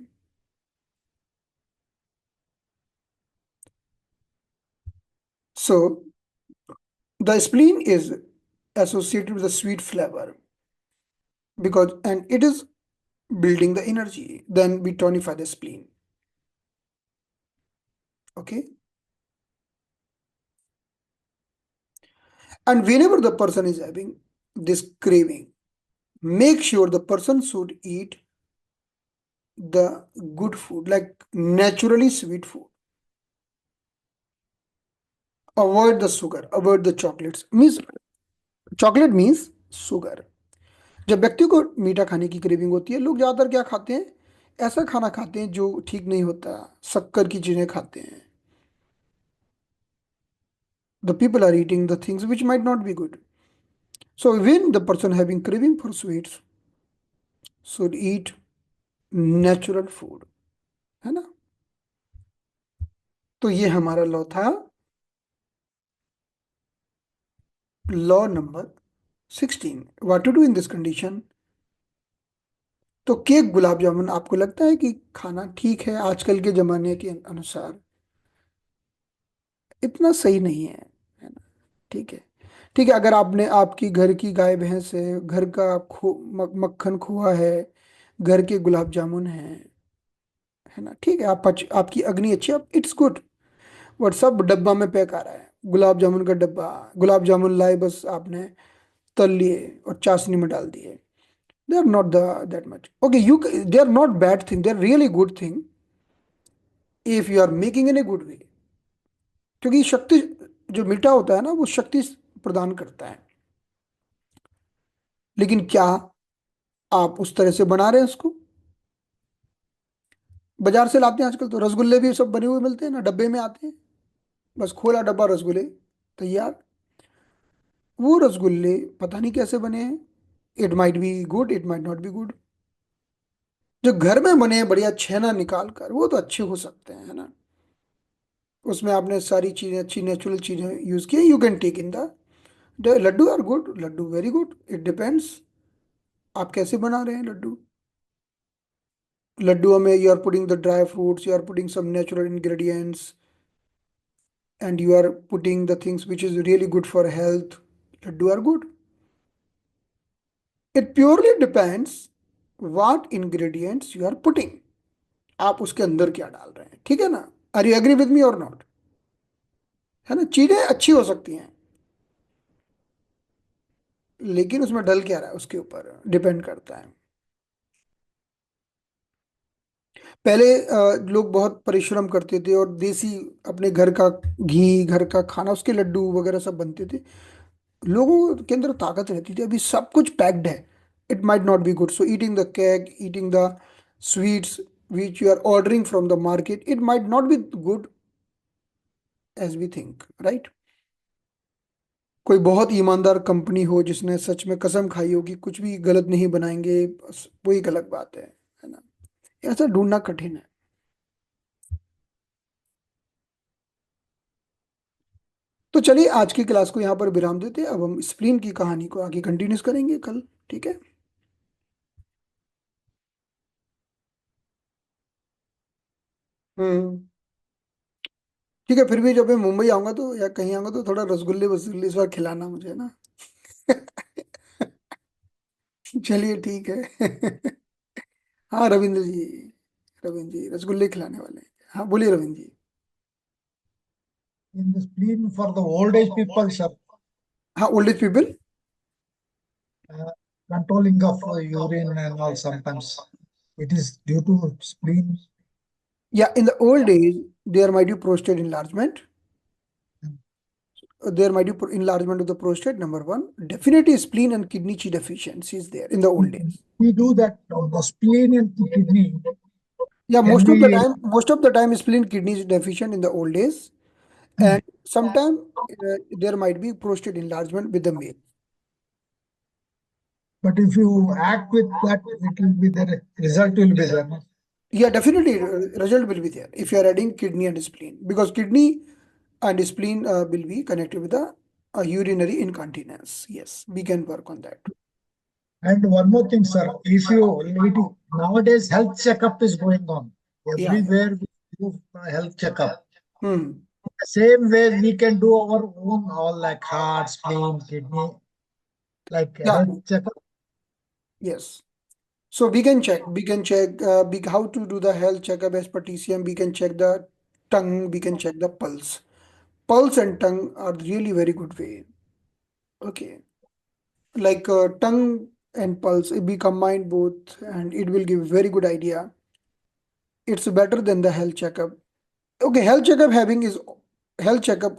A: So the spleen is associated with the sweet flavor because, and it is building the energy, then we tonify the spleen. Okay. And whenever the person is having this craving, make sure the person should eat the good food, like naturally sweet food. Avoid the sugar, avoid the chocolates. Means chocolate means sugar. जब व्यक्ति को मीठा खाने की craving होती है, लोग ज्यादातर क्या खाते हैं? ऐसा खाना खाते हैं जो ठीक नहीं होता, शक्कर की चीजें खाते हैं। The people are eating the things which might not be good. So when the person having craving for sweets should eat natural food, है ना। तो ये हमारा लॉ था, law number 16। What to do in this condition? तो cake gulab jamun आपको लगता है कि खाना ठीक है आजकल के जमाने के अनुसार? इतना सही नहीं है, है ना। ठीक है। ठीक है, अगर आपने आपकी घर की गाय भैंस है, घर का मक्खन खोआ है, घर के गुलाब जामुन है ना, ठीक है, आपकी अग्नि अच्छी, आप इट्स गुड। बट सब डब्बा में पैक आ रहा है, गुलाब जामुन का डब्बा, गुलाब जामुन लाए, बस आपने तल लिए और चाशनी में डाल दिए। They are not the that much okay, you, they are not bad thing, they are really good thing if you are making in a good way. क्योंकि शक्ति, जो मीठा होता है ना, वो शक्ति प्रदान करता है। लेकिन क्या आप उस तरह से बना रहे हैं उसको? बाजार से लाते हैं आजकल तो रसगुल्ले भी सब बने हुए मिलते हैं ना, डब्बे में आते हैं, बस खोला डब्बा रसगुल्ले तैयार। वो रसगुल्ले पता नहीं कैसे बने हैं, it might be good, it might not be good. जो घर में बने हैं बढ़िया छेना निकाल कर, वो तो अच्छे हो सकते हैं, है ना। उसमें आपने सारी चीजें, अच्छी नेचुरल चीजें यूज की, you can take in the laddoo are good, laddoo very good, it depends आप कैसे बना रहे हैं लड्डू। लड्डू में you are putting the dry fruits, you are putting some natural ingredients, and you are putting the things which is really good for health. Laddu are good. It purely depends what ingredients you are putting. आप उसके अंदर क्या डाल रहे हैं, ठीक है ना। Are you agree with me or not? है ना, चीजें अच्छी हो सकती हैं, लेकिन उसमें डल क्या रहा है उसके ऊपर डिपेंड करता है। पहले लोग बहुत परिश्रम करते थे और देसी अपने घर का घी, घर का खाना, उसके लड्डू वगैरह सब बनते थे, लोगों के अंदर ताकत रहती थी। अभी सब कुछ पैक्ड है, it might not be good, so eating the cake, eating the sweets which you are ordering from the market, it might not be good as we think, right. कोई बहुत ईमानदार कंपनी हो जिसने सच में कसम खाई हो कि कुछ भी गलत नहीं बनाएंगे, बस वही गलत बात है ना। ऐसा ढूंढना कठिन है। तो चलिए आज की क्लास को यहाँ पर विराम देते हैं, अब हम स्प्लीन की कहानी को आगे कंटिन्यूस करेंगे कल, ठीक है। हम्म। ठीक है, फिर भी जब मैं मुंबई आऊंगा तो, या कहीं आऊंगा तो थोड़ा रसगुल्ले वसगुल्ले इस बार खिलाना मुझे ना। चलिए ठीक है। हाँ रविंद्र जी, रविंद्र जी रसगुल्ले खिलाने वाले हैं। हाँ बोलिए रविंद्र जी।
B: In the spleen for the old age people, sir,
A: हाँ old age people.
B: uh, controlling of urine and all sometimes it is due to spleen.
A: या in the old age there might be prostate enlargement, there might be enlargement of the prostate, number one. Definitely spleen and kidney chi deficiency is there in the
B: We
A: old days.
B: we do that the spleen and kidney
A: Yeah,
B: can be
A: most of the time spleen kidney is deficient in the old days, and sometimes there might be prostate enlargement with the male.
B: but if you act with that it will be the result will be there.
A: Yeah, definitely result will be there if you are adding kidney and spleen, because kidney and spleen will be connected with the urinary incontinence. Yes, we can work on that.
B: And one more thing, sir, if you nowadays health checkup is going on
A: Yeah, yeah.
B: everywhere, we do a health checkup.
A: Hmm.
B: The same way we can do our own all like heart, spleen, kidney, like
A: Yeah.
B: health checkup.
A: Yes. So we can check how to do the health checkup as per TCM. We can check the tongue, we can check the pulse. Pulse and tongue are really very good way. Okay. Like tongue and pulse, if we combine both, and it will give very good idea. It's better than the health checkup. Okay, health checkup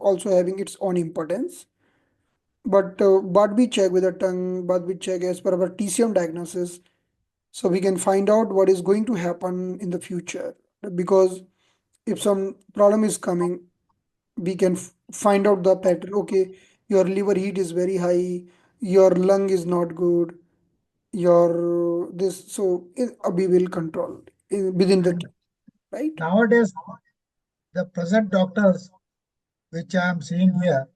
A: also having its own importance. But what we check with the tongue, what we check as per our TCM diagnosis, so we can find out what is going to happen in the future. Because if some problem is coming, we can find out the pattern. Okay, your liver heat is very high, your lung is not good, your this, so we will control within the
B: And
A: team, right?
B: nowadays, the present doctors, which I am seeing here,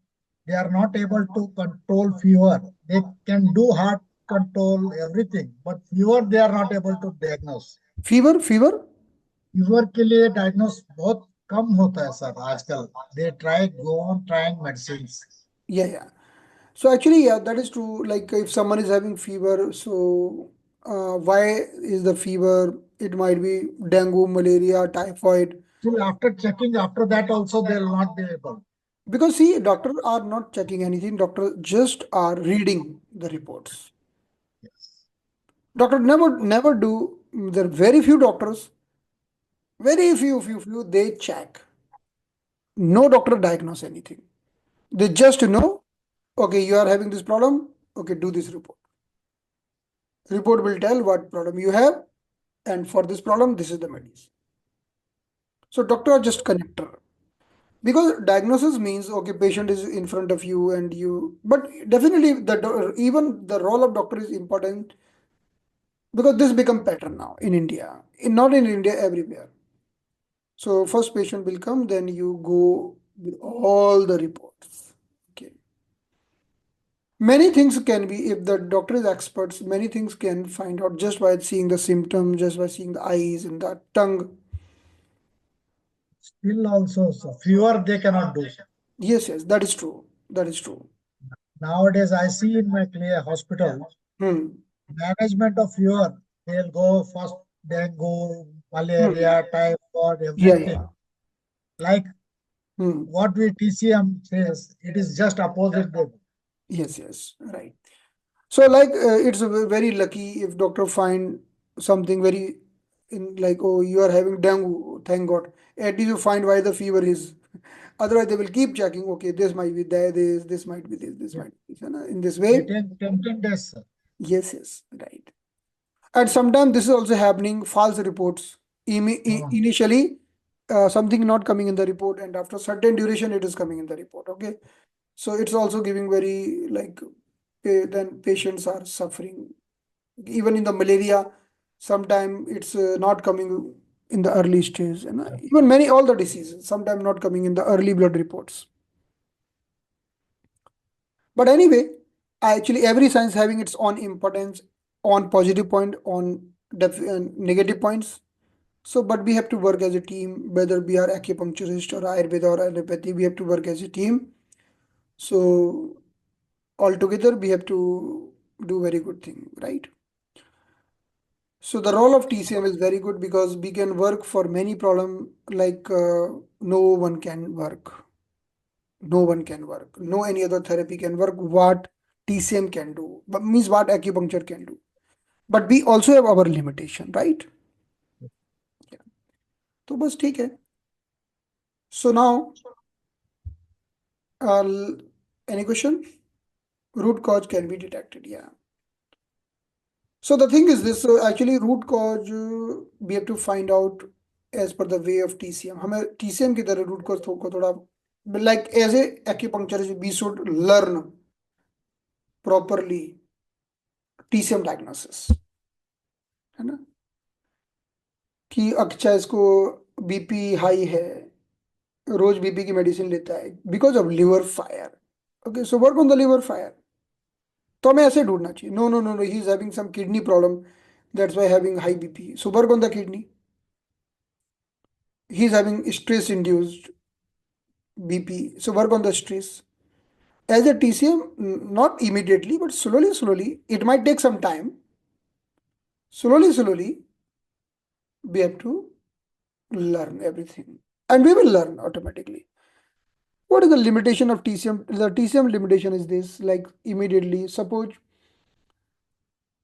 B: they are not able to control fever. They can do heart control, everything, but fever they are not able to diagnose.
A: Fever.
B: Fever के लिए diagnose बहुत कम होता है sir आजकल. They try go on trying medicine.
A: Yeah, yeah. So actually, yeah, that is true. Like if someone is having fever, so why is the fever? It might be dengue, malaria, typhoid.
B: Still, after checking, after that also they will not be able.
A: Because see, doctors are not checking anything. Doctors just are reading the reports.
B: Yes.
A: Doctor never do. There are very few doctors, very few. They check. No doctor diagnose anything. They just know. Okay, you are having this problem. Okay, do this report. Report will tell what problem you have, and for this problem, this is the medicine. So doctor are just connector. Because diagnosis means okay, patient is in front of you and you. But definitely even the role of doctor is important because this become pattern now in India. Not in India, everywhere. So first patient will come, then you go with all the reports. Okay. Many things can be, if the doctor is experts, many things can find out just by seeing the symptom, just by seeing the eyes and the tongue.
B: Still also, so fewer they cannot do.
A: Yes, that is true. That is true.
B: Nowadays, I see in my clear hospital,
A: Hmm.
B: management of fever, they'll go first dengue,
A: Hmm.
B: malaria, typhoid,
A: Yeah,
B: everything.
A: yeah.
B: Like
A: Hmm.
B: what we TCM says, it is just opposite them.
A: Yes, right. So like it's very lucky if doctor find something very in like oh you are having dengue, thank God. At least you find why the fever is. Otherwise they will keep checking. Okay, this might be there, this might be this
B: Yeah.
A: might be this. In this
B: They
A: way,
B: take 10 days, sir.
A: yes, right. And sometimes this is also happening. False reports.
B: Uh,
A: Initially, something not coming in the report, and after certain duration, it is coming in the report. Okay, so it's also giving very like then patients are suffering. Even in the malaria, sometimes it's not coming in the early stage, and even many all the diseases sometimes not coming in the early blood reports. But anyway, actually every science having its own importance, on positive point, on negative points. So, but we have to work as a team, whether we are acupuncturist or Ayurveda or allopathy, we have to work as a team. So, altogether, we have to do very good thing, right? So, the role of TCM is very good because we can work for many problem like no one can work. No one can work. No any other therapy can work. What TCM can do, but means what acupuncture can do. But we also have our limitation, right? Yeah. तो बस ठीक है. So now, any question? Root cause can be detected. Yeah. So the thing is this. So actually, root cause we have to find out as per the way of TCM. हमें TCM की तरह root cause को थोड़ा like as a acupuncturist we should learn properly TCM diagnosis है ना कि अच्छा इसको बीपी हाई है रोज बीपी की मेडिसिन लेता है because of liver fire okay so work on the liver fire तो हमें ऐसे ढूंढना चाहिए no he is having some kidney problem that's why having high BP so work on the kidney he is having stress induced BP. So work on the stress. As a TCM, not immediately, but slowly, it might take some time. Slowly, we have to learn everything. And we will learn automatically. What is the limitation of TCM? The TCM limitation is this, like immediately, suppose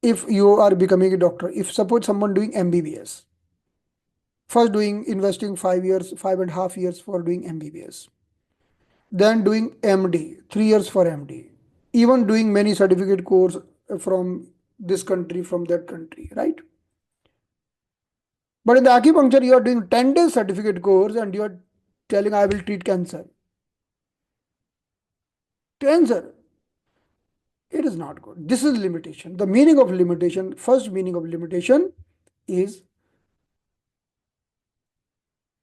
A: if you are becoming a doctor, if suppose someone doing MBBS, first doing investing 5 years, 5.5 years for doing MBBS, then doing MD, 3 years for MD, even doing many certificate course from this country, from that country, right? But in the acupuncture, you are doing 10 days certificate course and you are telling I will treat cancer. Cancer, it is not good. This is limitation. The meaning of limitation, first meaning of limitation is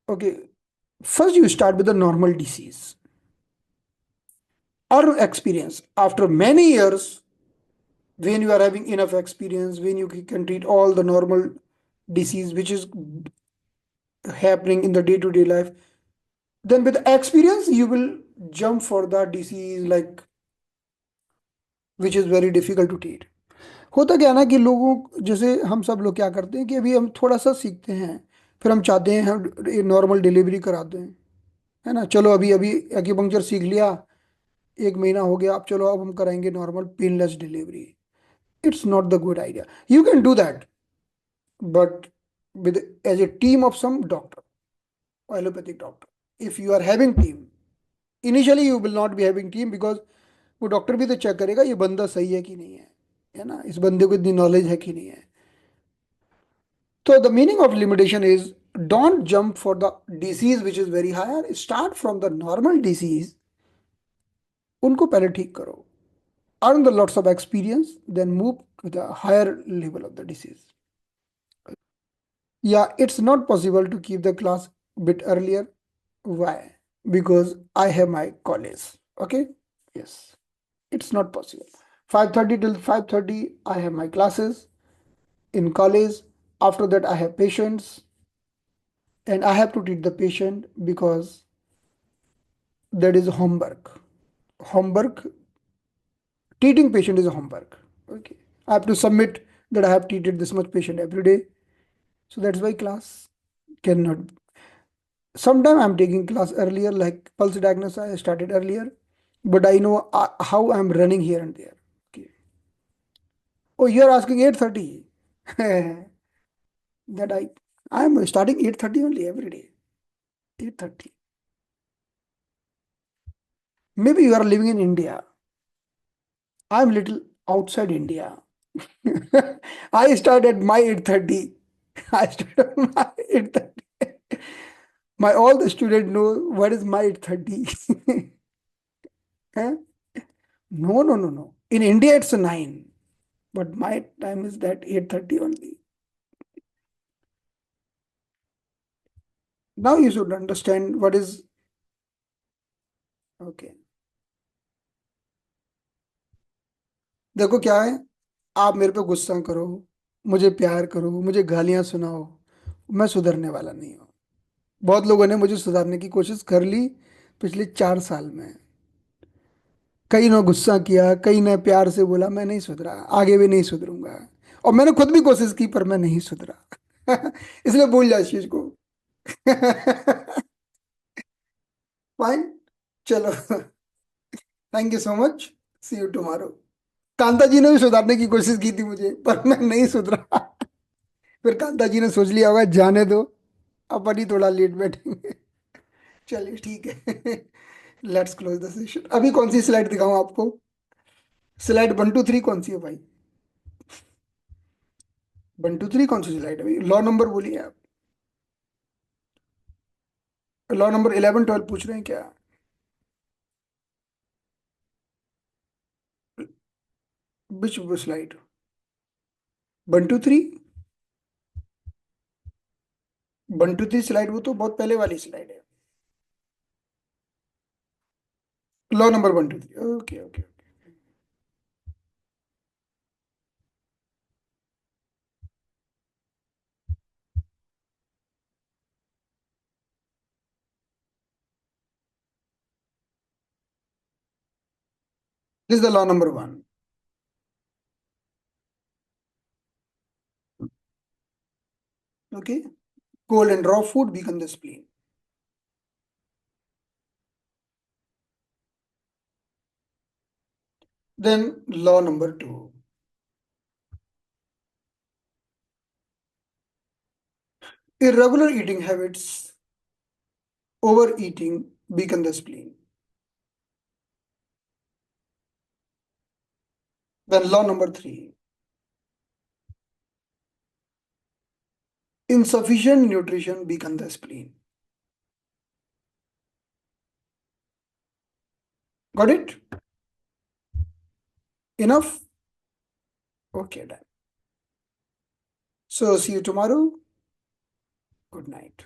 A: okay, first you start with the normal disease. Our experience after many years, when you are having enough experience, when you can treat all the normal disease which is happening in the day-to-day life, then with experience you will jump for the disease like which is very difficult to treat. होता क्या है ना कि लोगों, जैसे हम सब लोग क्या करते हैं कि अभी हम थोड़ा सा सीखते हैं, फिर हम चाहते हैं हम नॉर्मल डिलीवरी करा दें, है ना। चलो अभी अभी एक्यूपंक्चर सीख लिया, 1 महीना हो गया, अब चलो अब हम कराएंगे normal painless delivery. It's not the good idea. You can do that, but with as a team of some doctor, allopathic doctor. If you are having team, initially you will not be having team, because वो doctor भी तो check करेगा ये बंदा सही है कि नहीं है ना, इस बंदे को इतनी नॉलेज है कि नहीं है। तो the meaning of limitation is, don't jump for the disease which is very higher, start from the normal disease, उनको पहले ठीक करो, earn the lots of experience, then move to the higher level of the disease. Yeah, it's not possible to keep the class a bit earlier. Why? Because I have my college. Okay? Yes. It's not possible. 5:30 till 5:30, I have my classes in college. After that, I have patients, and I have to treat the patient because that is homework. Homework, treating patient is homework. Okay. I have to submit that I have treated this much patient every day. So that's why class cannot. Sometimes I'm taking class earlier, like pulse diagnosis, I started earlier, but I know how I'm running here and there. Okay. Oh, you're asking 8:30. That I'm starting 8:30 only every day. 8:30. Maybe you are living in India. I'm little outside India. I start at my 8:30. I start at my 8:30. My all the students know what is my 8:30. Huh? No, no, no, no. In India, it's a 9, but my time is that 8:30 only. Now you should understand what is okay. देखो क्या है, आप मेरे पे गुस्सा करो, मुझे प्यार करो, मुझे गालियां सुनाओ, मैं सुधरने वाला नहीं हूँ। बहुत लोगों ने मुझे सुधारने की कोशिश कर ली पिछले 4 साल में। कई ने गुस्सा किया, कई ने प्यार से बोला, मैं नहीं सुधरा, आगे भी नहीं सुधरूंगा। और मैंने खुद भी कोशिश की, पर मैं नहीं सुधरा। इसलिए भूल जा इस चीज को। फाइन, चलो। Thank you so much, see you tomorrow. Kanta ji ने भी सुधारने की कोशिश की थी मुझे, पर मैं नहीं सुधरा। फिर कांता जी ने सोच लिया होगा जाने दो, अपन ही थोड़ा लेट बैठेंगे। चलिए ठीक है। Let's close the session. अभी कौन सी स्लाइड दिखाऊं आपको? स्लाइड 1 2 3 कौन सी है भाई? 1 2 3 कौन सी स्लाइड है भाई? लॉ नंबर बोलिए आप। लॉ नंबर 11 12 पूछ रहे हैं क्या? विच स्लाइड? 1 2 3? 1 2 3 स्लाइड वो तो बहुत पहले वाली स्लाइड है। Law number 1 2 3, okay okay. This the law number 1। Okay, cold and raw food weaken the spleen. Then law number 2, irregular eating habits, overeating weaken the spleen. Then law number 3, insufficient nutrition weaken the spleen. Got it? Enough? Okay, done. So see you tomorrow. Good night.